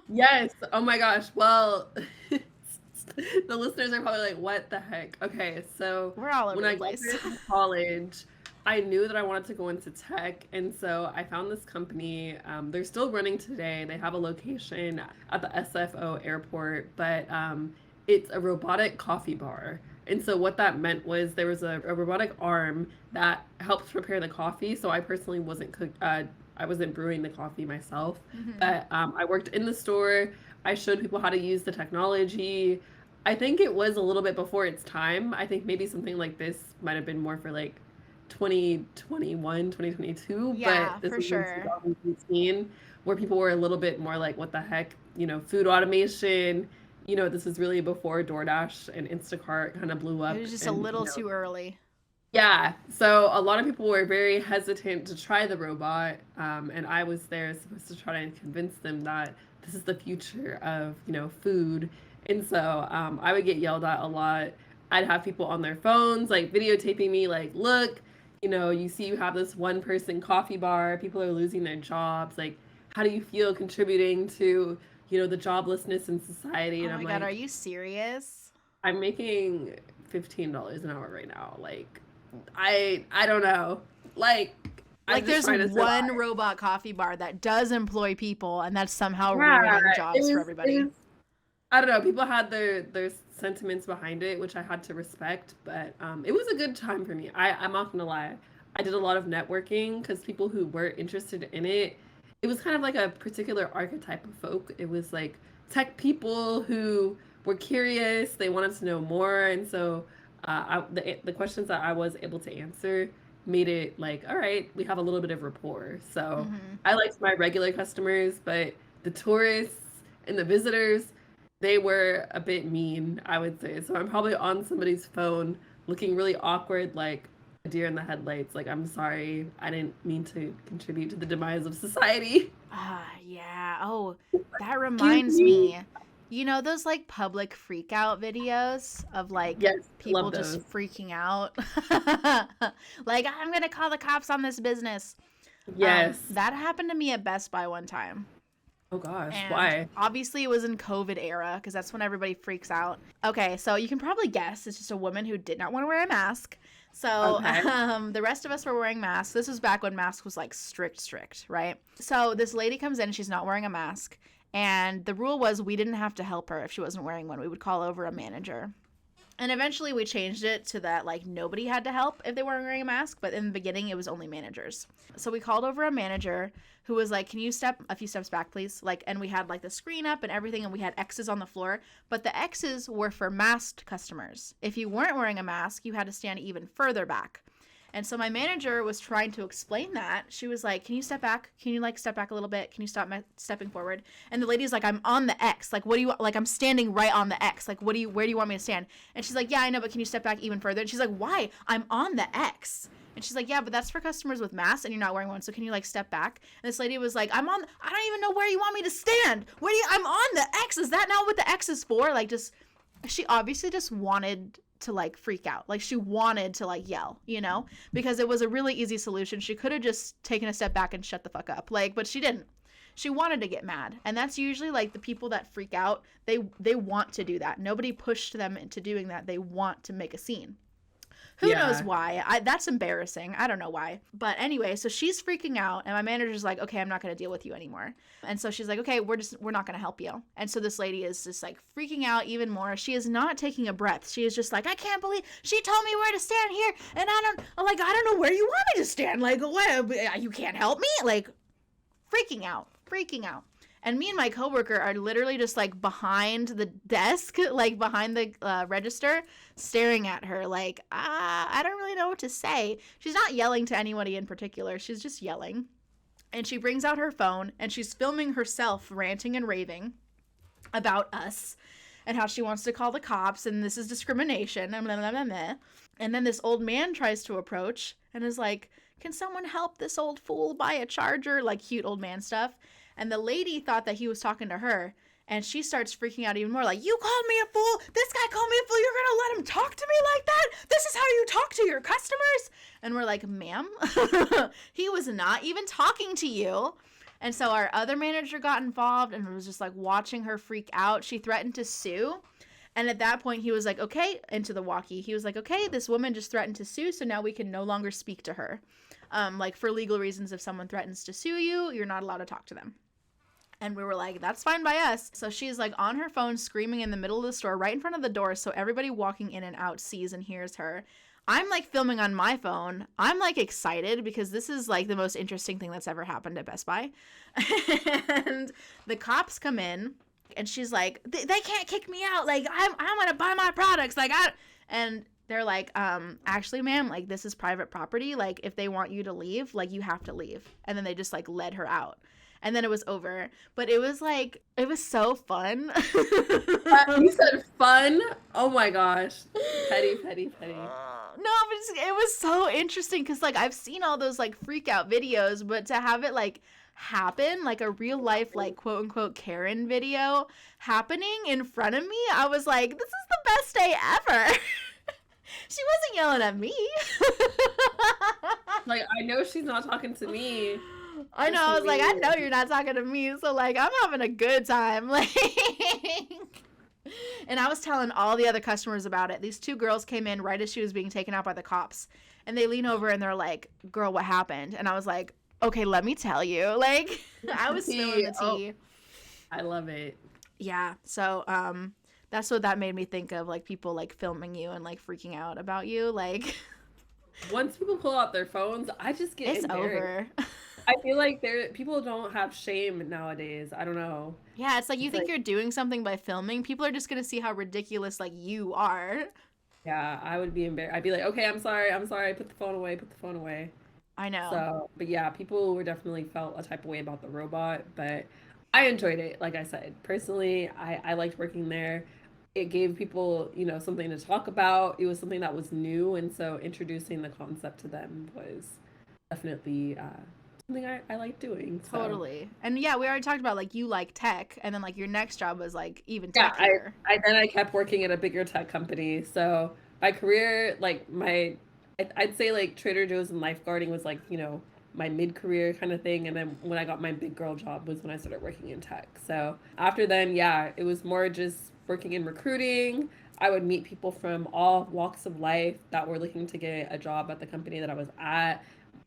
Yes. Oh my gosh. Well, the listeners are probably like, what the heck? Okay, so we're all over when the I place. graduated from college, I knew that I wanted to go into tech, and so I found this company. They're still running today. They have a location at the SFO airport, but it's a robotic coffee bar. And so what that meant was there was a robotic arm that helps prepare the coffee. So I personally I wasn't brewing the coffee myself, but I worked in the store. I showed people how to use the technology. I think it was a little bit before its time. I think maybe something like this might have been more for like 2021, 2022. Yeah, but this for was sure. in 2018, where people were a little bit more like, what the heck, food automation. This was really before DoorDash and Instacart kind of blew up. It was just a little too early. Yeah, so a lot of people were very hesitant to try the robot, and I was there supposed to try and convince them that this is the future of, food. And so I would get yelled at a lot. I'd have people on their phones, like videotaping me, like, look, you see you have this one person coffee bar, people are losing their jobs. Like, how do you feel contributing to, the joblessness in society? And oh my God, are you serious? I'm making $15 an hour right now. Like, I don't know. Like there's one robot coffee bar that does employ people, and that's somehow ruining jobs for everybody. I don't know. People had their sentiments behind it, which I had to respect. But it was a good time for me. I'm not gonna lie. I did a lot of networking because people who were interested in it, it was kind of like a particular archetype of folk. It was like tech people who were curious. They wanted to know more, and so the questions that I was able to answer made it like, all right, we have a little bit of rapport. So Mm-hmm. I liked my regular customers, but the tourists and the visitors, they were a bit mean, I would say. So I'm probably on somebody's phone looking really awkward, like a deer in the headlights. Like, I'm sorry, I didn't mean to contribute to the demise of society. Ah, yeah. Oh, that Excuse reminds me. me. You know those like public freak out videos of like Yes, I people love just those. freaking out? Like, I'm gonna call the cops on this business. Yes. That happened to me at Best Buy one time. Oh gosh, And why? obviously it was in COVID era because that's when everybody freaks out. Okay, so you can probably guess it's just a woman who did not want to wear a mask. So Okay. the rest of us were wearing masks. This was back when masks was like strict, right? So this lady comes in, she's not wearing a mask. And the rule was we didn't have to help her if she wasn't wearing one. We would call over a manager. And eventually we changed it to that like nobody had to help if they weren't wearing a mask, but in the beginning it was only managers. So we called over a manager who was like, "Can you step a few steps back, please?" Like, and we had like the screen up and everything, and we had X's on the floor, but the X's were for masked customers. If you weren't wearing a mask, you had to stand even further back. And so my manager was trying to explain that. She was like, "Can you step back? Can you like step back a little bit? Can you stop stepping forward?" And the lady's like, "I'm on the X. Like, what do you like? I'm standing right on the X. Like, where do you want me to stand?" And she's like, "Yeah, I know, but can you step back even further?" And she's like, "Why? I'm on the X." And she's like, "Yeah, but that's for customers with masks and you're not wearing one. So can you like step back?" And this lady was like, I don't even know where you want me to stand. I'm on the X. Is that not what the X is for?" Like, just, she obviously just wanted to like freak out. Like, she wanted to like yell, because it was a really easy solution. She could have just taken a step back and shut the fuck up. Like, but she didn't. She wanted to get mad. And that's usually like the people that freak out, they want to do that. Nobody pushed them into doing that. They want to make a scene. Who knows Yeah. why? That's embarrassing. I don't know why. But anyway, so she's freaking out, and my manager's like, "Okay, I'm not going to deal with you anymore." And so she's like, "Okay, we're not going to help you." And so this lady is just like freaking out even more. She is not taking a breath. She is just like, "I can't believe she told me where to stand here, and I don't know where you want me to stand. Like, what? You can't help me?" Like, freaking out. And me and my coworker are literally just like behind the desk, like behind the register, staring at her like, I don't really know what to say. She's not yelling to anybody in particular. She's just yelling. And she brings out her phone and she's filming herself ranting and raving about us and how she wants to call the cops and this is discrimination and blah, blah, blah, blah. And then this old man tries to approach and is like, "Can someone help this old fool buy a charger?" Like cute old man stuff. And the lady thought that he was talking to her. And she starts freaking out even more, like, "You called me a fool? This guy called me a fool. You're going to let him talk to me like that? This is how you talk to your customers?" And we're like, "Ma'am, he was not even talking to you." And so our other manager got involved and was just like watching her freak out. She threatened to sue. And at that point, he was like, "Okay," into the walkie. He was like, "Okay, this woman just threatened to sue, so now we can no longer speak to her. Like, for legal reasons, if someone threatens to sue you, you're not allowed to talk to them." And we were like, "That's fine by us." So she's like on her phone screaming in the middle of the store right in front of the door so everybody walking in and out sees and hears her. I'm like filming on my phone. I'm like excited because this is like the most interesting thing that's ever happened at Best Buy. And the cops come in and she's like, they can't kick me out. Like, I'm going to buy my products. Like, and they're like, "Actually, ma'am, like, this is private property. Like, if they want you to leave, like, you have to leave." And then they just like led her out. And then it was over. But it was like, it was so fun. You said fun. Oh my gosh. Petty, petty, petty. No, but it was so interesting because like I've seen all those like freak out videos, but to have it like happen, like a real life like quote unquote Karen video happening in front of me, I was like, this is the best day ever. She wasn't yelling at me. Like, I know she's not talking to me. I know. I was like, I know you're not talking to me, so like I'm having a good time. Like, and I was telling all the other customers about it. These two girls came in right as she was being taken out by the cops, and they lean over and they're like, "Girl, what happened?" And I was like, "Okay, let me tell you." Like, I was spilling the tea. Oh, I love it. Yeah. So that's what that made me think of, like people like filming you and like freaking out about you. Like Once people pull out their phones, I just get it's embarrassed. over. I feel like people don't have shame nowadays. I don't know. Yeah, it's like you It's think like, you're doing something by filming. People are just gonna see how ridiculous like you are. yeah, I would be embarrassed. I'd be like, okay, I'm sorry, put the phone away, put the phone away. I know. So, but yeah, people were definitely felt a type of way about the robot, but I enjoyed it. Like I said, personally, I liked working there. It gave people, something to talk about. It was something that was new, and so introducing the concept to them was definitely something I like doing. So Totally. And yeah, we already talked about like you like tech, and then like your next job was like even yeah, techier. I kept working at a bigger tech company. So my career, like I'd say like Trader Joe's and lifeguarding was like, my mid-career kind of thing. And then when I got my big girl job was when I started working in tech. So after then, yeah, it was more just working in recruiting. I would meet people from all walks of life that were looking to get a job at the company that I was at.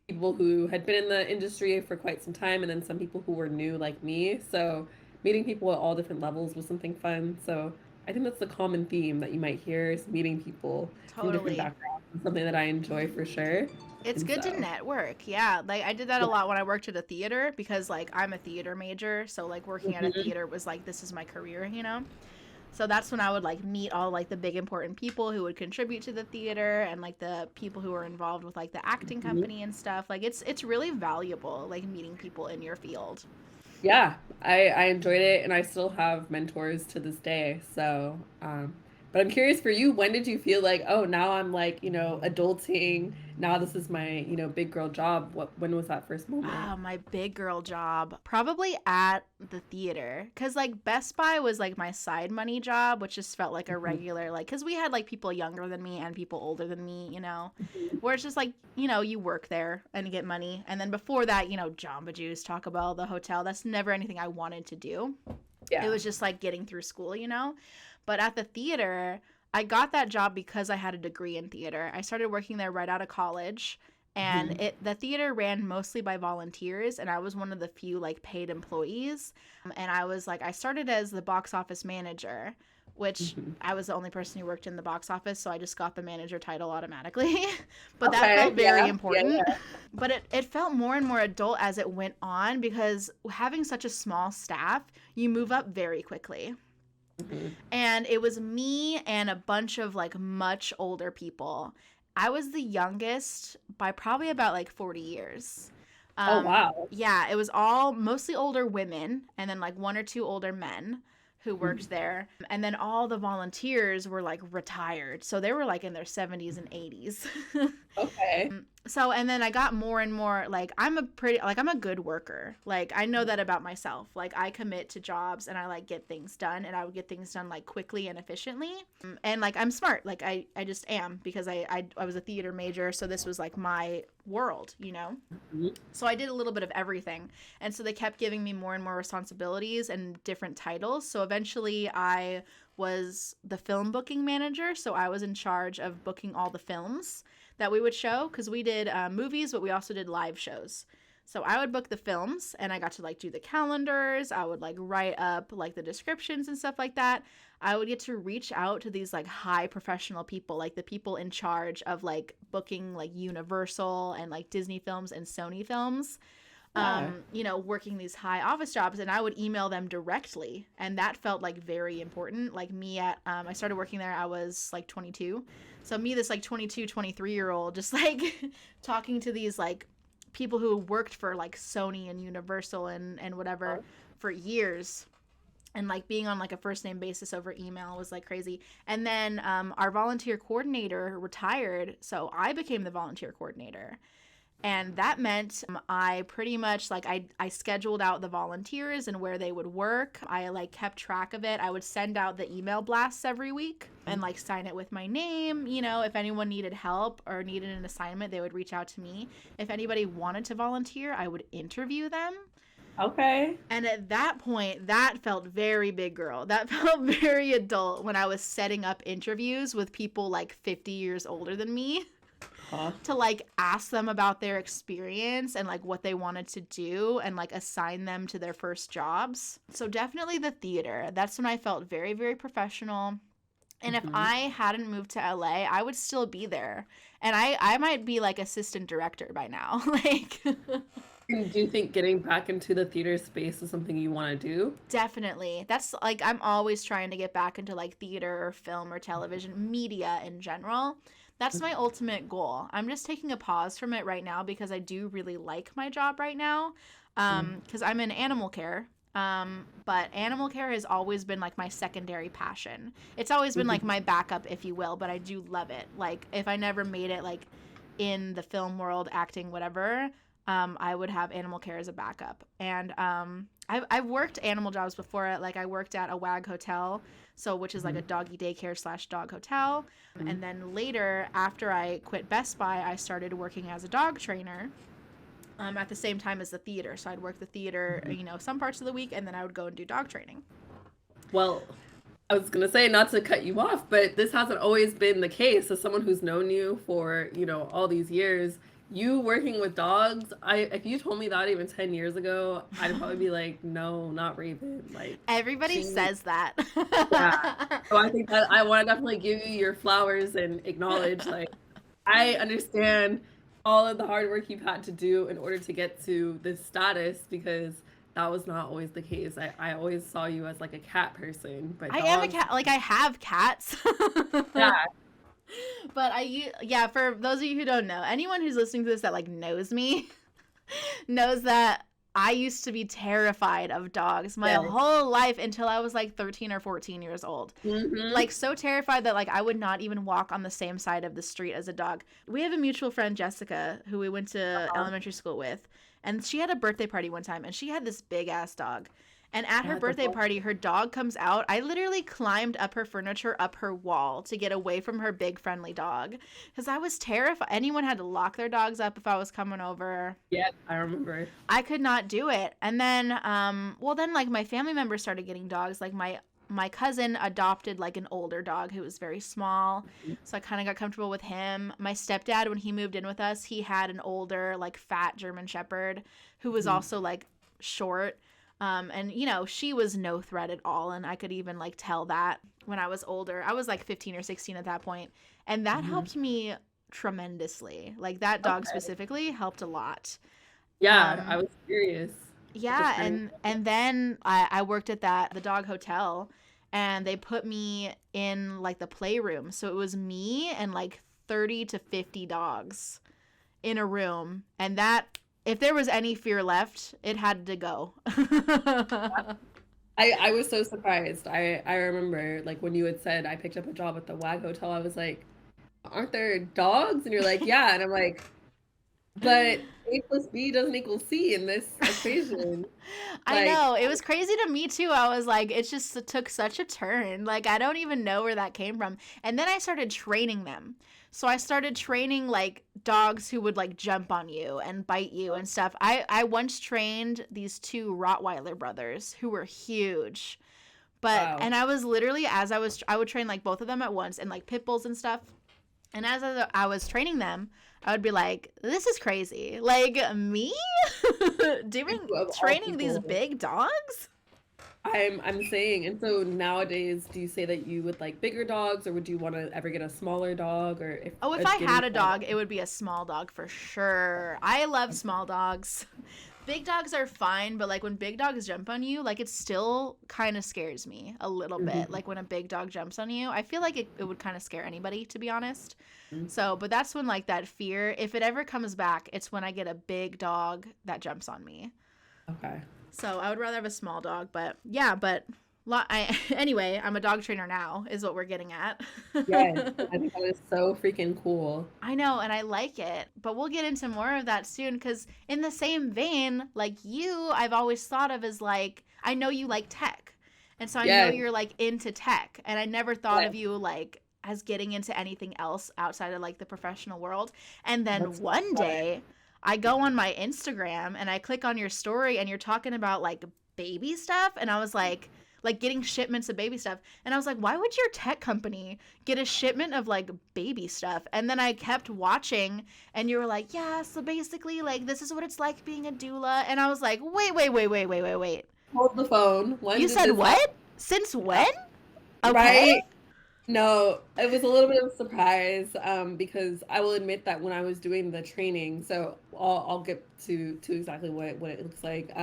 People who had been in the industry for quite some time, and then some people who were new like me. So meeting people at all different levels was something fun. So I think that's the common theme that you might hear is meeting people from different Totally. backgrounds. It's something that I enjoy for sure. It's And good to so, network. Yeah. Like I did that a yeah. lot when I worked at a theater because like I'm a theater major, so like working at a Mhm. theater was like this is my career, you know? So that's when I would like meet all like the big important people who would contribute to the theater and like the people who were involved with like the acting Mhm. company and stuff. Like it's really valuable like meeting people in your field. Yeah, I enjoyed it, and I still have mentors to this day. So, but I'm curious for you, when did you feel like, oh, now I'm like, adulting. Now this is my, big girl job. When was that first moment? Oh, my big girl job. Probably at the theater. Cause like Best Buy was like my side money job, which just felt like a Mhm. regular, like, cause we had like people younger than me and people older than me, Mhm. where it's just like, you work there and you get money. And then before that, Jamba Juice, Taco Bell, the hotel. That's never anything I wanted to do. It Yeah. was just like getting through school. But at the theater, I got that job because I had a degree in theater. I started working there right out of college, and Mhm. the theater ran mostly by volunteers, and I was one of the few like paid employees. And I was like I started as the box office manager, which Mhm. I was the only person who worked in the box office, so I just got the manager title automatically. But that Okay. felt very Yeah. Yeah. important. But it felt more and more adult as it went on because having such a small staff, you move up very quickly. Mhm. And it was me and a bunch of like much older people. I was the youngest by probably about like 40 years. Oh, wow. Yeah, it was all mostly older women and then like one or two older men who Mhm. worked there. And then all the volunteers were like retired. So they were like in their 70s and 80s. Okay. So and then I got more and more like I'm a good worker. Like I know that about myself. Like I commit to jobs and I like get things done and I would get things done like quickly and efficiently. And like I'm smart. Like I just am because I was a theater major, so this was like my world. Mhm. So I did a little bit of everything. And so they kept giving me more and more responsibilities and different titles. So eventually I was the film booking manager. So I was in charge of booking all the films that we would show because we did movies, but we also did live shows. So I would book the films and I got to like do the calendars. I would like write up like the descriptions and stuff like that. I would get to reach out to these like high professional people, like the people in charge of like booking like Universal and like Disney films and Sony films, Yeah. working these high office jobs, and I would email them directly. And that felt like very important. Like me I started working there, I was like 22. So me, this like 22, 23-year old, just like talking to these like people who worked for like Sony and Universal and whatever for years and like being on like a first name basis over email was like crazy. And then our volunteer coordinator retired, so I became the volunteer coordinator. And that meant I pretty much like I scheduled out the volunteers and where they would work. I like kept track of it. I would send out the email blasts every week and like sign it with my name. If anyone needed help or needed an assignment, they would reach out to me. If anybody wanted to volunteer, I would interview them. Okay. And at that point, that felt very big girl. That felt very adult when I was setting up interviews with people like 50 years older than me. Huh? to like ask them about their experience and like what they wanted to do and like assign them to their first jobs. So definitely the theater. That's when I felt very, very professional. And if Hmm. I hadn't moved to LA, I would still be there. And I might be like assistant director by now. Like And do you think getting back into the theater space is something you want to do? definitely. That's like I'm always trying to get back into like theater or film or television, media in general. That's my ultimate goal. I'm just taking a pause from it right now because I do really like my job right now. Because I'm in animal care. But animal care has always been like my secondary passion. It's always been like Mhm. my backup, if you will, but I do love it. Like if I never made it like in the film world, acting, whatever, I would have animal care as a backup. And I've worked animal jobs before. Like I worked at a WAG hotel, so which is like a Mhm. doggy daycare slash dog hotel. And Mhm. then later, after I quit Best Buy, I started working as a dog trainer. At the same time as the theater. So I'd work the theater, Mhm. some parts of the week, and then I would go and do dog training. Well, I was gonna say not to cut you off, but this hasn't always been the case. As someone who's known you for, all these years, you working with dogs, I if you told me that even 10 years ago, I'd probably be like, no, not Raven. Like Everybody she says that. yeah. So I think that I want to definitely give you your flowers and acknowledge like I understand all of the hard work you've had to do in order to get to this status because that was not always the case. I always saw you as like a cat person, but I am a dogs, cat. Like I have cats. yeah, But yeah, for those of you who don't know, anyone who's listening to this that like knows me knows that I used to be terrified of dogs my yes. whole life until I was like 13 or 14 years old. Mm-hmm. Like so terrified that like I would not even walk on the same side of the street as a dog. We have a mutual friend, Jessica, who we went to Uh-huh. elementary school with, and she had a birthday party one time and she had this big ass dog. And at her Yeah, the birthday dog. party, her dog comes out. I literally climbed up her furniture, up her wall to get away from her big friendly dog because I was terrified. Anyone had to lock their dogs up if I was coming over. Yeah, I remember. I could not do it. And then, then like my family members started getting dogs. Like my cousin adopted like an older dog who was very small, so I kind of got comfortable with him. My stepdad, when he moved in with us, he had an older like fat German Shepherd who was Mhm. also like short. And she was no threat at all, and I could even like tell that when I was older. I was like 15 or 16 at that point, and that Mhm. helped me tremendously. Like that dog Okay. specifically helped a lot. Yeah, I Um, was curious. Just yeah, kind of. and then I worked at the dog hotel, and they put me in like the playroom. So it was me and like 30 to 50 dogs in a room, and that if there was any fear left, it had to go. I was so surprised. I remember like when you had said I picked up a job at the WAG hotel, I was like, aren't there dogs? And you're like, yeah. And I'm like, but A plus B doesn't equal C in this equation. I Like, know. It was crazy to me too. I was like, it took such a turn. Like, I don't even know where that came from. And then I started training them. So I started training like dogs who would like jump on you and bite you and stuff. I once trained these two Rottweiler brothers who were huge. wow. And I was literally, I would train like both of them at once and like pit bulls and stuff. And as I was training them, I would be like, this is crazy. Like, me You doing of all training these people. big dogs? I'm saying, and so nowadays, do you say that you would like bigger dogs, or would you want to ever get a smaller dog, or if Oh, if I getting had a small dog, dog? it would be a small dog for sure. I love small dogs. Big dogs are fine, but like when big dogs jump on you, like it still kind of scares me a little bit. Mhm. Like when a big dog jumps on you, I feel like it would kind of scare anybody, to be honest. So, but that's when like that fear, if it ever comes back, it's when I get a big dog that jumps on me. Okay. So I would rather have a small dog, but yeah, anyway, I'm a dog trainer now, is what we're getting at. Yes, I think that is so freaking cool. I know, and I like it, but we'll get into more of that soon because, in the same vein, like you, I've always thought of as like, I know you like tech. And so I know Yes, you're like into tech. And I never thought yes, of you like as getting into anything else outside of like the professional world. And then that's one why. day I go on my Instagram and I click on your story and you're talking about like baby stuff. And I was like, like getting shipments of baby stuff. And I was like, why would your tech company get a shipment of like baby stuff? And then I kept watching, and you were like, yeah, so basically, like, this is what it's like being a doula. And I was like, wait. Hold the phone. When You did said this happen? what? Since when? Okay. Right? No, it was a little bit of a surprise, because I will admit that when I was doing the training, so I'll get to exactly what it looks like.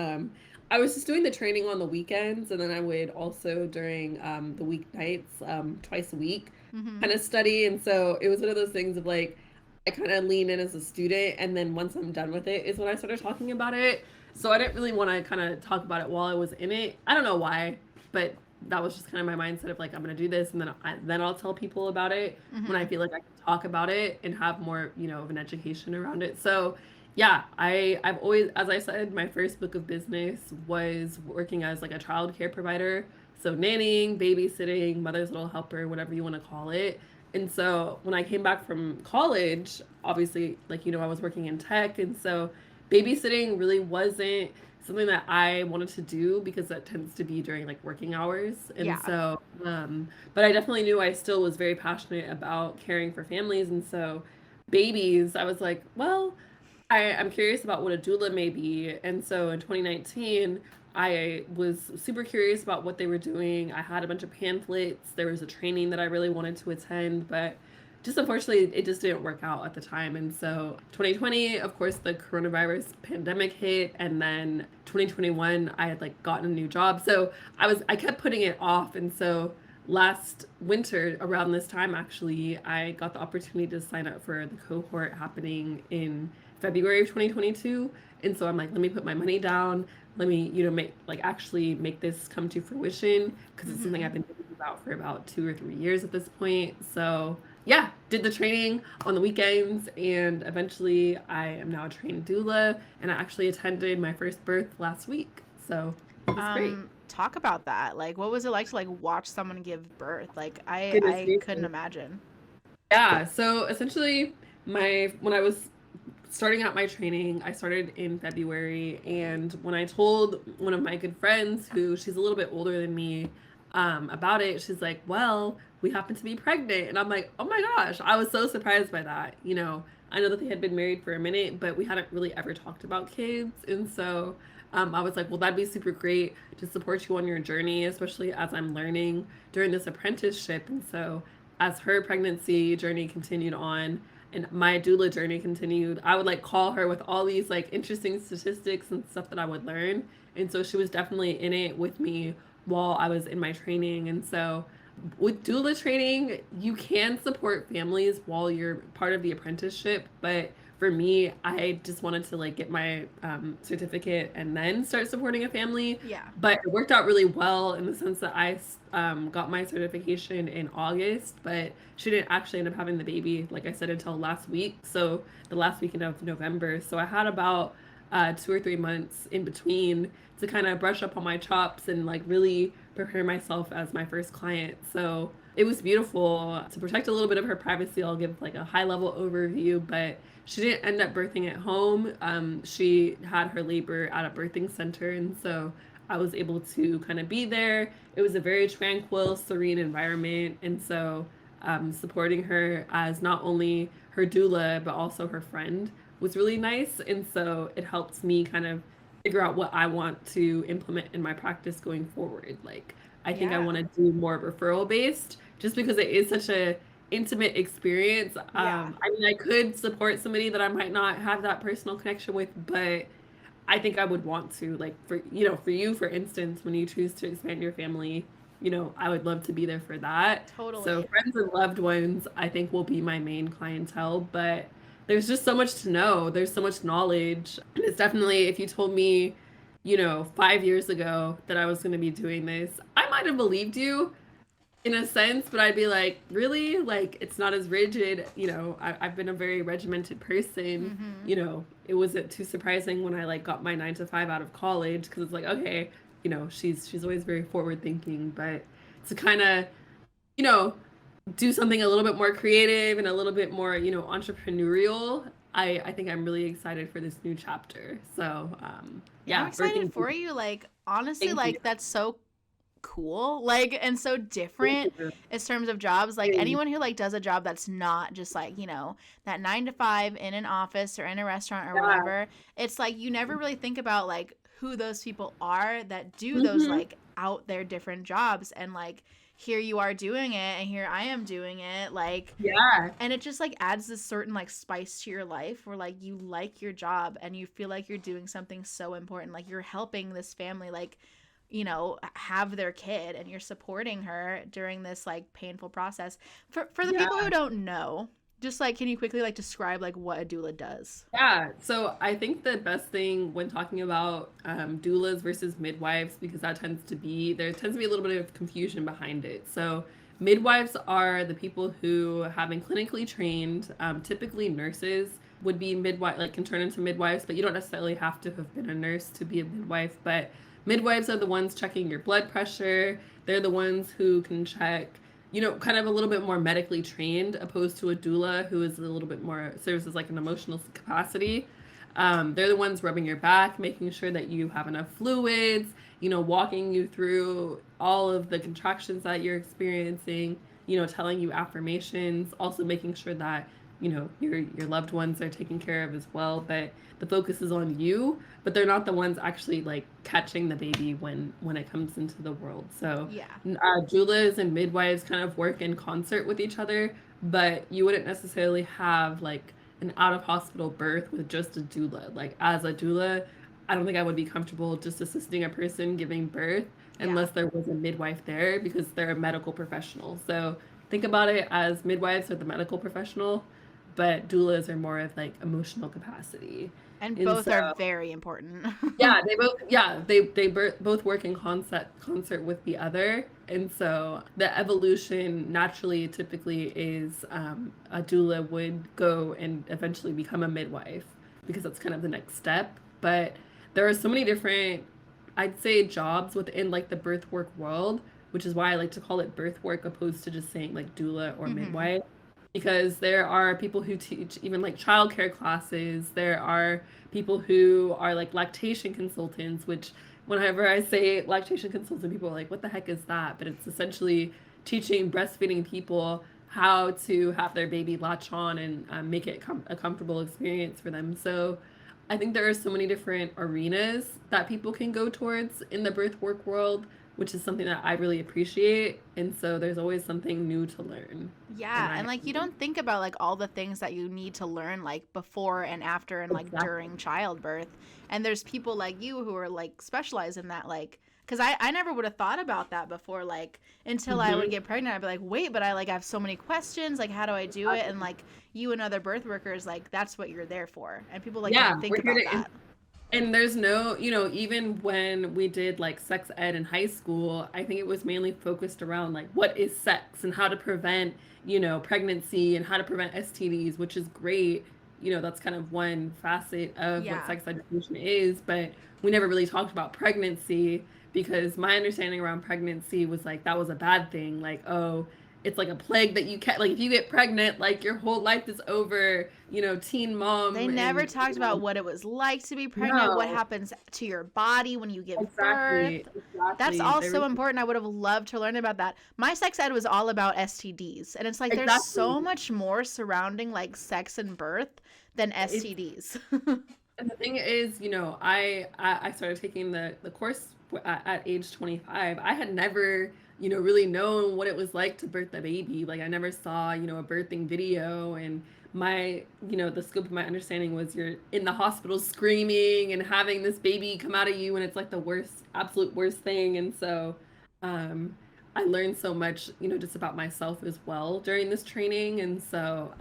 I was just doing the training on the weekends, and then I would also during the weeknights, twice a week, Mm-hmm. kind of study. And so it was one of those things of like, I kind of lean in as a student, and then once I'm done with it is when I started talking about it. So I didn't really want to kind of talk about it while I was in it. I don't know why, but that was just kind of my mindset of like, I'm gonna do this, and then I'll tell people about it when I Mm-hmm. feel like I can talk about it and have more, of an education around it. So yeah, I've always, as I said, my first book of business was working as like a child care provider. So nannying, babysitting, mother's little helper, whatever you want to call it. And so when I came back from college, obviously, like, I was working in tech. And so babysitting really wasn't something that I wanted to do because that tends to be during like working hours. And Yeah. so, but I definitely knew I still was very passionate about caring for families. And so, babies, I was like, well, I'm curious about what a doula may be. And so in 2019, I was super curious about what they were doing. I had a bunch of pamphlets. There was a training that I really wanted to attend, but just unfortunately, it just didn't work out at the time. And so 2020, of course, the coronavirus pandemic hit. And then 2021, I had like gotten a new job. So I kept putting it off. And so last winter, around this time, actually, I got the opportunity to sign up for the cohort happening in February of 2022. And so I'm like, let me put my money down. Let me, make like actually make this come to fruition because it's something Mm-hmm. I've been thinking about for about 2 or 3 years at this point. So yeah, did the training on the weekends, and eventually I am now a trained doula, and I actually attended my first birth last week. So it was great. Talk about that. Like, what was it like to like watch someone give birth? Like, I Goodness I couldn't gracious. imagine. Yeah, so essentially my when I was starting out my training, I started in February, and when I told one of my good friends, who she's a little bit older than me, about it, she's like, "Well, we happen to be pregnant," and I'm like, "Oh my gosh!" I was so surprised by that. I know that they had been married for a minute, but we hadn't really ever talked about kids, and so. I was like, well, that'd be super great to support you on your journey, especially as I'm learning during this apprenticeship. And so, as her pregnancy journey continued on, and my doula journey continued, I would like call her with all these like interesting statistics and stuff that I would learn. And so she was definitely in it with me while I was in my training. And so with doula training, you can support families while you're part of the apprenticeship, but for me, I just wanted to like get my certificate and then start supporting a family. Yeah. But it worked out really well in the sense that I got my certification in August, but she didn't actually end up having the baby, like I said, until last week. So the last weekend of November. So I had about 2 or 3 months in between to kind of brush up on my chops and like really prepare myself as my first client. So it was beautiful. To protect a little bit of her privacy, I'll give like a high level overview, but she didn't end up birthing at home. She had her labor at a birthing center, and so I was able to kind of be there. It was a very tranquil, serene environment, and so supporting her as not only her doula but also her friend was really nice. And so it helped me kind of figure out what I want to implement in my practice going forward. Like, I think I Yeah. want to do more referral based just because it is such a intimate experience. Yeah. I mean, I could support somebody that I might not have that personal connection with, but I think I would want to, like, for you, for instance, when you choose to expand your family, I would love to be there for that. So Totally. friends and loved ones, I think, will be my main clientele, but there's just so much to know. There's so much knowledge. And it's definitely, if you told me, 5 years ago that I was going to be doing this, I might have believed you in a sense, but I'd be like, really? Like, it's not as rigid. I've been a very regimented person. Mm-hmm. It wasn't too surprising when I like got my 9 to 5 out of college because it's like, okay, she's always very forward thinking, but to kind of, you know, do something a little bit more creative and a little bit more, entrepreneurial. I think I'm really excited for this new chapter. So, Yeah, I'm yeah, excited birthing. for you. Like, honestly, Thank you. like that's so cool, like, and so different in terms of jobs. Like anyone who like does a job that's not just like, you know, that 9 to 5 in an office or in a restaurant or Yeah. whatever. It's like you never really think about like who those people are that do those Mm-hmm. like out there different jobs, and like here you are doing it and here I am doing it, like, Yeah. and it just like adds this certain like spice to your life where like you like your job and you feel like you're doing something so important, like you're helping this family, like, you know, have their kid, and you're supporting her during this like painful process. For the Yeah. people who don't know, just like, can you quickly like describe like what a doula does? Yeah, so I think the best thing when talking about doulas versus midwives, because there tends to be a little bit of confusion behind it. So midwives are the people who have been clinically trained, typically nurses would be midwife, like can turn into midwives, but you don't necessarily have to have been a nurse to be a midwife. But midwives are the ones checking your blood pressure. They're the ones who can check, you know, kind of a little bit more medically trained, opposed to a doula who is a little bit more serves as like an emotional capacity. They're the ones rubbing your back, making sure that you have enough fluids, you know, walking you through all of the contractions that you're experiencing, you know, telling you affirmations, also making sure that, you know, your loved ones are taken care of as well. But the focus is on you, but they're not the ones actually like catching the baby when it comes into the world. So Yeah. doulas and midwives kind of work in concert with each other, but you wouldn't necessarily have like an out of hospital birth with just a doula. Like as a doula, I don't think I would be comfortable just assisting a person giving birth Yeah. unless there was a midwife there, because they're a medical professional. So think about it as midwives are the medical professional, but doulas are more of like emotional capacity. And And both so are very important. both work in concert with the other, and so the evolution naturally typically is a doula would go and eventually become a midwife, because that's kind of the next step. But there are so many different, I'd say, jobs within like the birth work world, which is why I like to call it birth work opposed to just saying like doula or Mm-hmm. midwife, because there are people who teach even like childcare classes. There are people who are like lactation consultants, which whenever I say lactation consultant, people are like, what the heck is that? But it's essentially teaching breastfeeding people how to have their baby latch on and make it a comfortable experience for them. So I think there are so many different arenas that people can go towards in the birth work world, which is something that I really appreciate. And so there's always something new to learn. And Yeah, I and like you don't think about like all the things that you need to learn like before and after and like exactly. during childbirth. And there's people like you who are like specialized in that, like, because I never would have thought about that before, like until I would Hmm. get pregnant. I'd be like, wait, but I like have so many questions, like how do I do it? And like you and other birth workers, like that's what you're there for. And people like Yeah, don't think we're here about to that. and there's no, you know, even when we did like sex ed in high school, I think it was mainly focused around like what is sex and how to prevent, you know, pregnancy and how to prevent STDs, which is great. You know, that's kind of one facet of what Yeah. sex education is, but we never really talked about pregnancy, because my understanding around pregnancy was like that was a bad thing. Like, oh, it's like a plague that you can't, like if you get pregnant, like your whole life is over, you know, teen They mom never and talked about what it was like to be pregnant, what no. happens to your body when you give birth. Exactly, That's exactly. all There so was important. I would have loved to learn about that. My sex ed was all about STDs. And it's like there's exactly. so much more surrounding like sex and birth than It's STDs. and the thing is, you know, I started taking the course at age 25. I had never, you know, really known what it was like to birth a baby. Like I never saw, you know, a birthing video, and my, you know, the scope of my understanding was you're in the hospital screaming and having this baby come out of you, and it's like the worst, absolute worst thing. And so um I learned so much, you know, just about myself as well during this training. And so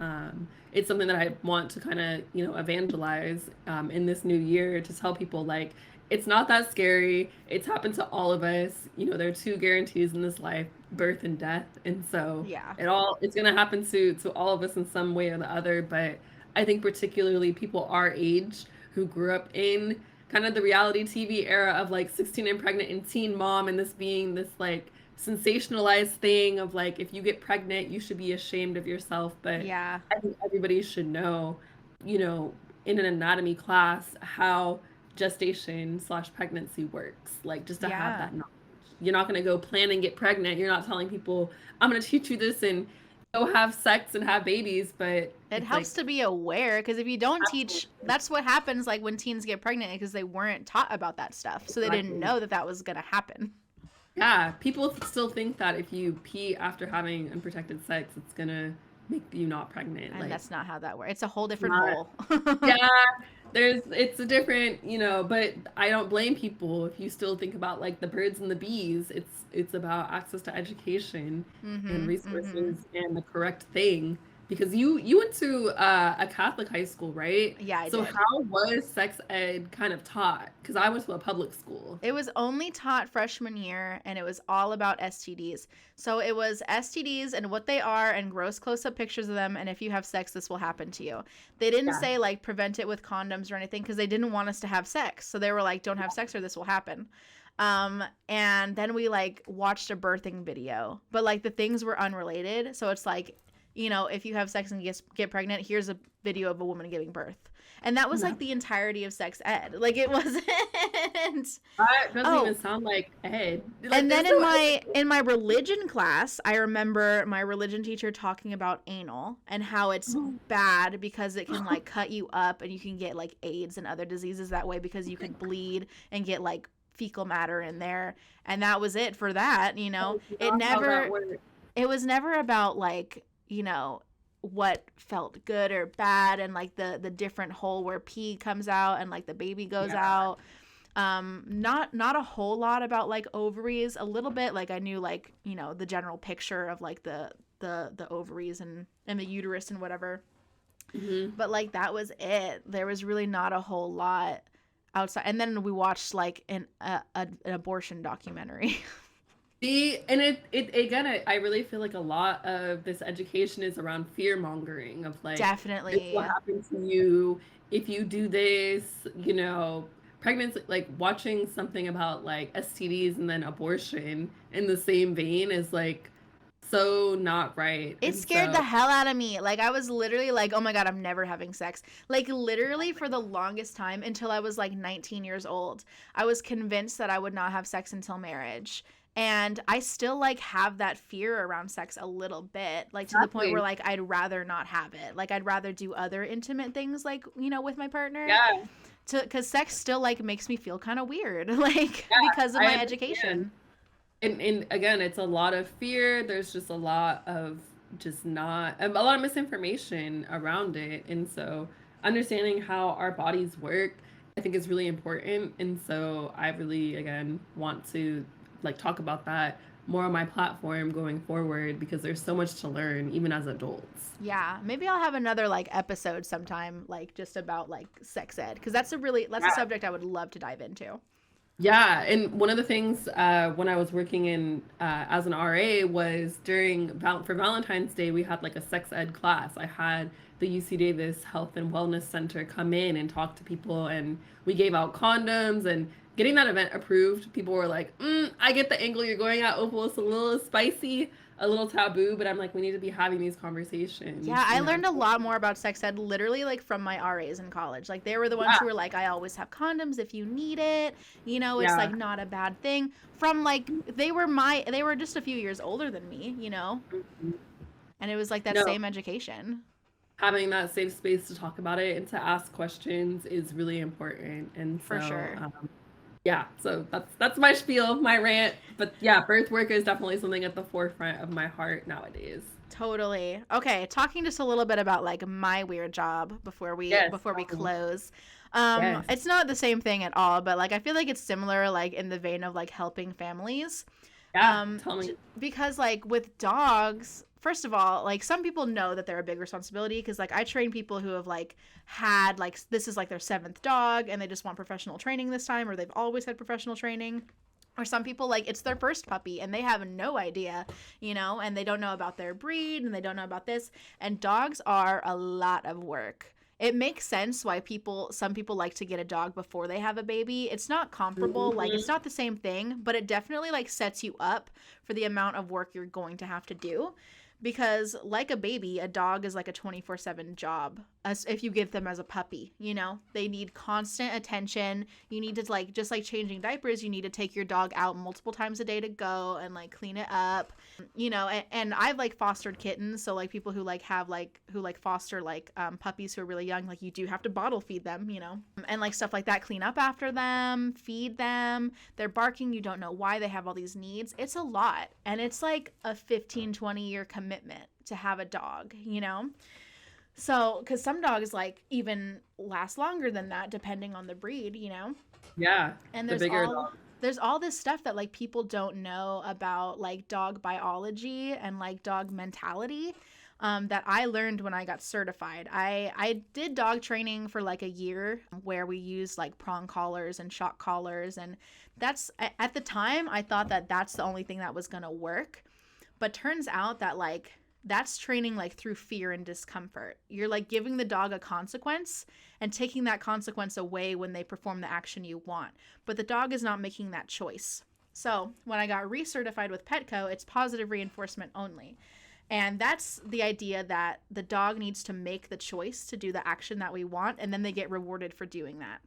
it's something that I want to kind of, you know, evangelize in this new year, to tell people like it's not that scary. It's happened to all of us. You know, there are two guarantees in this life: birth and death. And so Yeah. it's gonna happen to all of us in some way or the other. But I think particularly people our age who grew up in kind of the reality TV era of like 16 and pregnant and teen mom, and this being this like sensationalized thing of like if you get pregnant you should be ashamed of yourself. But Yeah. I think everybody should know, you know, in an anatomy class how gestation/pregnancy works, like just to have Yeah. that knowledge. you're not going to go plan and get pregnant. You're not telling people, I'm going to teach you this and go have sex and have babies. But It it's helps like, to be aware, because if you don't teach, absolutely, that's what happens like when teens get pregnant, because they weren't taught about that stuff. So they didn't exactly. know that that was going to happen. Yeah, people still think that if you pee after having unprotected sex, it's going to make you not pregnant. And Like, that's not how that works. It's a whole it's different not. hole. Yeah, it's a different, but I don't blame people if you still think about like the birds and the bees. It's about access to education and Mhm. Mhm. resources and the correct thing. Because you went to a Catholic high school, right? Yeah, I So did. how was sex ed kind of taught? Because I went to a public school. It was only taught freshman year, and it was all about STDs. So it was STDs and what they are, and gross close up pictures of them. And if you have sex, this will happen to you. They didn't Yeah. say like prevent it with condoms or anything, because they didn't want us to have sex. So they were like, don't have sex or this will happen. And then we like watched a birthing video, but like the things were unrelated. So it's like, if you have sex and get pregnant, here's a video of a woman giving birth. And that was Yeah. like the entirety of sex ed. Like it wasn't. That doesn't Oh, even sound like ed. Like and then there's in no my ed. in my religion class, I remember my religion teacher talking about anal and how it's bad because it can like cut you up, and you can get like AIDS and other diseases that way, because you could bleed and get like fecal matter in there. And that was it for that. That's It not how that never works. it was never about like, what felt good or bad, and like the different hole where pee comes out and like the baby goes Yeah. out. Not a whole lot about like ovaries. A little bit, like I knew like, the general picture of like the ovaries and the uterus and whatever. Hmm. But like that was it. There was really not a whole lot outside. And then we watched like an abortion documentary. See, and it again, I really feel like a lot of this education is around fear mongering of like, this will Definitely. happen to you if you do this, pregnancy, like watching something about like STDs and then abortion in the same vein is like so not right. It And scared the so, hell out of me. Like I was literally like, "Oh my god, I'm never having sex." Like literally for the longest time until I was like 19 years old, I was convinced that I would not have sex until marriage. And I still like have that fear around sex a little bit, like to the point where exactly. like I'd rather not have it. Like I'd rather do other intimate things like, with my partner, Yeah, cuz sex still like makes me feel kind of weird like yeah, because of I my understand. education. And again, it's a lot of fear. There's just a lot of just not a lot of misinformation around it. And so understanding how our bodies work, I think is really important. And so I really, again, want to like talk about that more on my platform going forward because there's so much to learn even as adults. Yeah, maybe I'll have another like episode sometime, like just about like sex ed, because that's a Yeah. subject I would love to dive into. Yeah, and one of the things when I was working in as an RA was for Valentine's Day we had like a sex ed class. I had the UC Davis Health and Wellness Center come in and talk to people, and we gave out condoms and getting that event approved. People were like, "I get the angle you're going at, Opal. It's a little spicy, a little taboo," but I'm like, we need to be having these conversations, Yeah, I learned a lot more about sex ed literally like from my RAs in college. Like they were the ones Yeah, who were like, I always have condoms if you need it. It's yeah. like not a bad thing. From like they were just a few years older than me. Mhm. And it was like that No, same education. having that safe space to talk about it and to ask questions is really important. And For so, sure. yeah, so that's my spiel, my rant. But yeah, birth work is definitely something at the forefront of my heart nowadays. Totally. Okay, talking just a little bit about like my weird job before we Yes, before we tell me. close. Yes, It's not the same thing at all, but like I feel like it's similar like in the vein of like helping families. yeah, tell me. Because like with dogs, first of all, like some people know that they're a big responsibility, because like I train people who have like had like this is like their seventh dog and they just want professional training this time, or they've always had professional training. Or some people like it's their first puppy and they have no idea, and they don't know about their breed and they don't know about this. And dogs are a lot of work. It makes sense why some people like to get a dog before they have a baby. It's not comparable, like it's Mhm. not the same thing, but it definitely like sets you up for the amount of work you're going to have to do. Because like a baby, a dog is like a 24/7 job as if you give them as a puppy. You know, they need constant attention. You need to like, just like changing diapers, you need to take your dog out multiple times a day to go and like clean it up, you know. And I've like fostered kittens, so like people who like have like who like foster like puppies who are really young, like you do have to bottle feed them, you know, and like stuff like that, clean up after them, feed them. They're barking, you don't know why, they have all these needs. It's a lot, and it's like a 15-20 year commitment to have a dog, you know. So because some dogs like even last longer than that depending on the breed, you know. Yeah. And The bigger dog. there's all this stuff that like people don't know about like dog biology and like dog mentality, that I learned when I got certified. I did dog training for like a year where we used like prong collars and shock collars, and that's, at the time I thought that that's the only thing that was gonna work, but turns out that like that's training like through fear and discomfort. You're like giving the dog a consequence and taking that consequence away when they perform the action you want. But the dog is not making that choice. So when I got recertified with Petco, it's positive reinforcement only. And that's the idea that the dog needs to make the choice to do the action that we want, and then they get rewarded for doing that.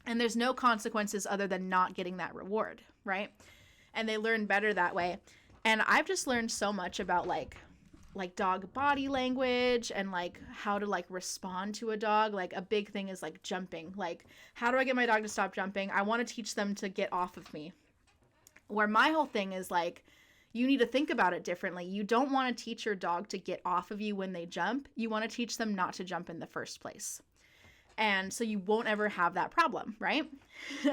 And there's no consequences other than not getting that reward, right? And they learn better that way. And I've just learned so much about like dog body language and like how to like respond to a dog. Like a big thing is like jumping. Like, how do I get my dog to stop jumping? I want to teach them to get off of me. Where my whole thing is like, you need to think about it differently. You don't want to teach your dog to get off of you when they jump. You want to teach them not to jump in the first place. And so you won't ever have that problem, right?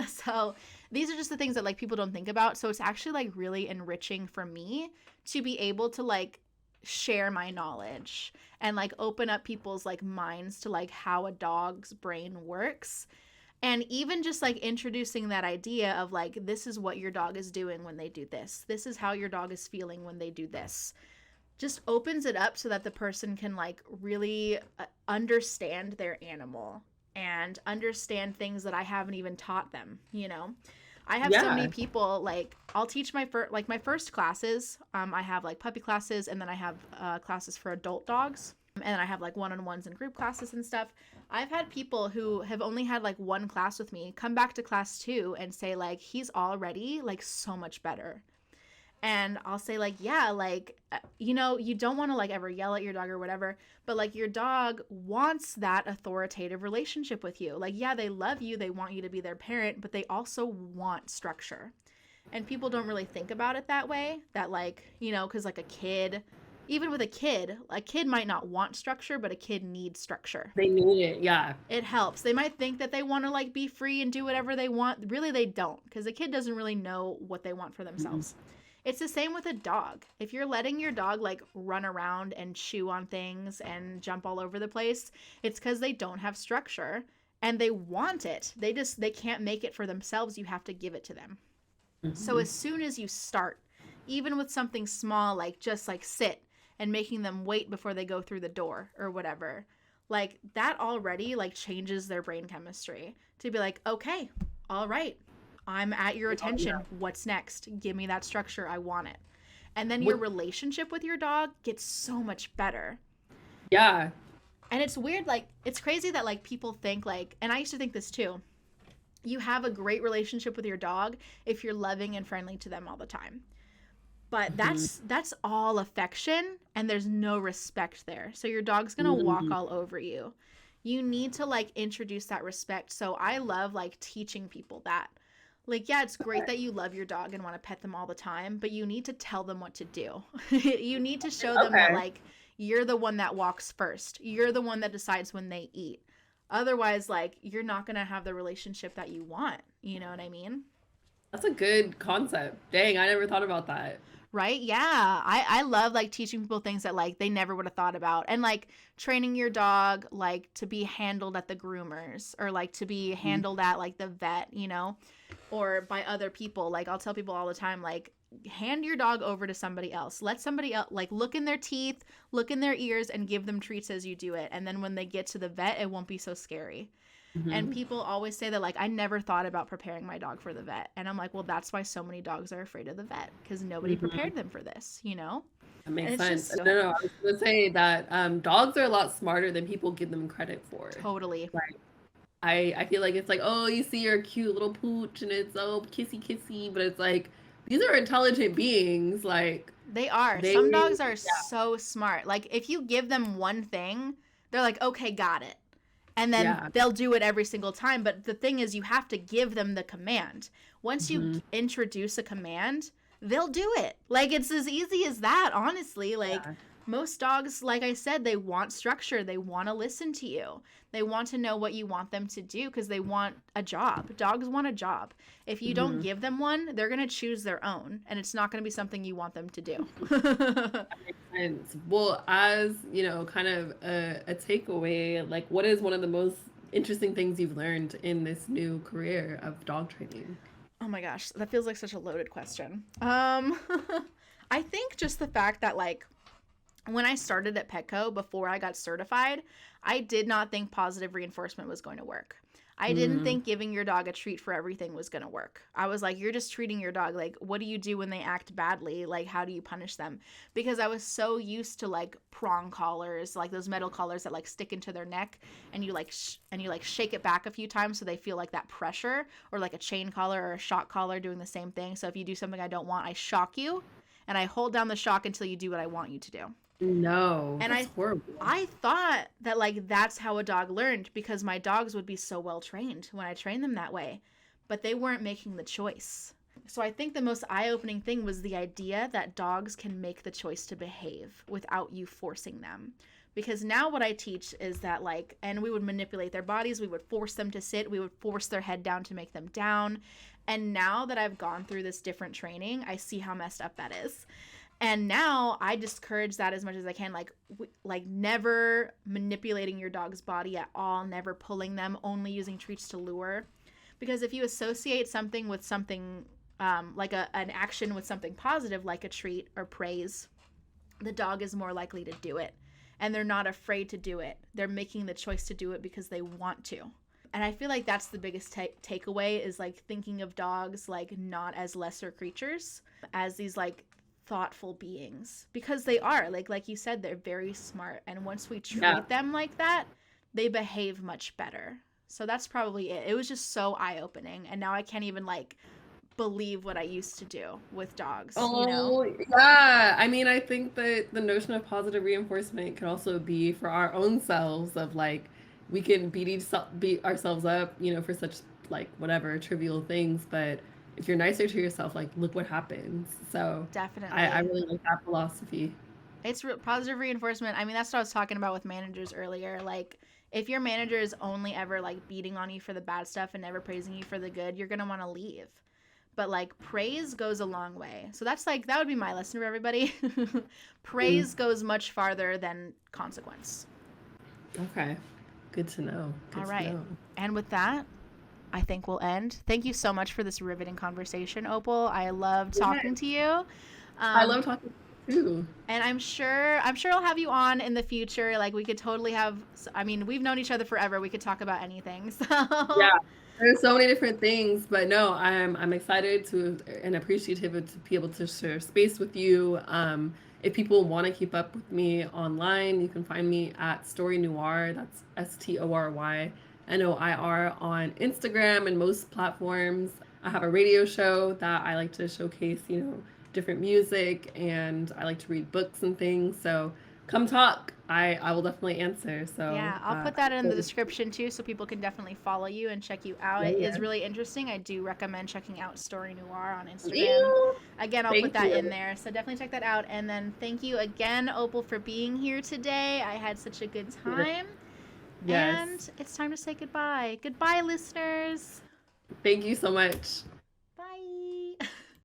So these are just the things that like people don't think about. So it's actually like really enriching for me to be able to like share my knowledge and like open up people's like minds to like how a dog's brain works. And even just like introducing that idea of like, this is what your dog is doing when they do this. This is how your dog is feeling when they do this. Just opens it up so that the person can like really understand their animal and understand things that I haven't even taught them, you know? I have so many people, like, I'll teach my first classes. I have like puppy classes, and then I have classes for adult dogs. And then I have like one-on-ones and group classes and stuff. I've had people who have only had like one class with me come back to class 2 and say like, he's already like so much better. And I'll say like, yeah, like, you know, you don't want to like ever yell at your dog or whatever, but like your dog wants that authoritative relationship with you. Like, yeah, they love you. They want you to be their parent, but they also want structure. And people don't really think about it that way, that like, you know, because like a kid, even with a kid might not want structure, but a kid needs structure. They need it. Yeah. It helps. They might think that they want to like be free and do whatever they want. Really, they don't, because a kid doesn't really know what they want for themselves. Mm-hmm. It's the same with a dog. If you're letting your dog like run around and chew on things and jump all over the place, it's because they don't have structure and they want it. They can't make it for themselves. You have to give it to them. Mm-hmm. So as soon as you start, even with something small, like just like sit and making them wait before they go through the door or whatever, like that already like changes their brain chemistry to be like, okay, all right, I'm at your attention. Yeah. What's next? Give me that structure. I want it. And then your relationship with your dog gets so much better. Yeah. And it's weird. Like, it's crazy that like people think like, and I used to think this too, you have a great relationship with your dog if you're loving and friendly to them all the time. But that's all affection, and there's no respect there. So your dog's going to walk all over you. You need to like introduce that respect. So I love like teaching people that. Like, yeah, it's great that you love your dog and want to pet them all the time, but you need to tell them what to do. You need to show them that, like, you're the one that walks first. You're the one that decides when they eat. Otherwise, like, you're not going to have the relationship that you want. You know what I mean? That's a good concept. Dang, I never thought about that. Right? Yeah. I love, like, teaching people things that, like, they never would have thought about. And, like, training your dog, like, to be handled at the groomers or, like, to be handled at, like, the vet, you know? Or by other people. Like, I'll tell people all the time, like, hand your dog over to somebody else. Let somebody else, like, look in their teeth, look in their ears, and give them treats as you do it. And then when they get to the vet, it won't be so scary. Mm-hmm. And people always say that, like, I never thought about preparing my dog for the vet. And I'm like, well, that's why so many dogs are afraid of the vet, because nobody prepared them for this, you know? That And makes it's just sense. so No, I was gonna say that dogs are a lot smarter than people give them credit for. totally. Like I feel like it's like, oh, you see your cute little pooch and it's oh kissy kissy, but it's like these are intelligent beings. Like They are. they Some dogs are yeah, so smart. Like if you give them one thing, they're like, "Okay, got it." And then yeah. they'll do it every single time, but the thing is you have to give them the command. Once you Hmm. introduce a command, they'll do it. Like it's as easy as that, honestly. Like Yeah. most dogs, like I said, they want structure. They want to listen to you. They want to know what you want them to do because they want a job. Dogs want a job. If you don't Hmm. give them one, they're going to choose their own, and it's not going to be something you want them to do. Makes sense. Well, as you know, kind of a takeaway, like what is one of the most interesting things you've learned in this new career of dog training? Oh my gosh, that feels like such a loaded question. I think just the fact that like when I started at Petco before I got certified, I did not think positive reinforcement was going to work. I didn't Mm, think giving your dog a treat for everything was going to work. I was like, you're just treating your dog. Like, what do you do when they act badly? Like, how do you punish them? Because I was so used to like prong collars, like those metal collars that like stick into their neck, and you like shake it back a few times so they feel like that pressure, or like a chain collar or a shock collar doing the same thing. So if you do something I don't want, I shock you, and I hold down the shock until you do what I want you to do. no, And that's I horrible. I thought that like that's how a dog learned because my dogs would be so well trained when I trained them that way. But they weren't making the choice. So I think the most eye-opening thing was the idea that dogs can make the choice to behave without you forcing them. Because now what I teach is that like and we would manipulate their bodies, we would force them to sit, we would force their head down to make them down. And now that I've gone through this different training, I see how messed up that is. And now I discourage that as much as I can, like never manipulating your dog's body at all, never pulling them, only using treats to lure. Because if you associate something with something like an action with something positive like a treat or praise, the dog is more likely to do it, and they're not afraid to do it. They're making the choice to do it because they want to. And I feel like that's the biggest takeaway is like thinking of dogs like not as lesser creatures, as these like thoughtful beings, because they are like you said, they're very smart, and once we Yeah. treat them like that, they behave much better. So that's probably it. It was just so eye-opening, and now I can't even like believe what I used to do with dogs, you know? Oh, yeah. I mean, I think that the notion of positive reinforcement can also be for our own selves of like we can beat ourselves up, you know, for such like whatever trivial things, but if you're nicer to yourself, like look what happens. So I Definitely. really like that philosophy. It's positive reinforcement. I mean, that's what I was talking about with managers earlier. Like, if your manager is only ever like beating on you for the bad stuff and never praising you for the good, you're going to want to leave. But like, praise goes a long way. So that's like, that would be my lesson for everybody. Mm, Praise goes much farther than consequence. okay. Good to know. All Good to right. know. And with that, I think we'll end. Thank you so much for this riveting conversation, Opal. I loved Yeah. talking to you. I Um, love talking to you too. and I'm sure I'll have you on in the future. Like we could totally have. I mean, we've known each other forever. We could talk about anything. So Yeah. There's so many different things, but no, I'm excited to and appreciative to be able to share space with you. If people want to keep up with me online, you can find me at Story Noir. That's STORYNOIR on Instagram and most platforms. I have a radio show that I like to showcase, you know, different music, and I like to read books and things. So come talk. I will definitely answer. So yeah, I'll put that in the description too, so people can definitely follow you and check you out. yeah, It yeah. is really interesting. I do recommend checking out Story Noir on Instagram. Ew. Again, I'll put Thank that in you. there. So definitely check that out. And then thank you again, Opal, for being here today. I had such a good time. Yes. And it's time to say goodbye. Goodbye, listeners. Thank you so much.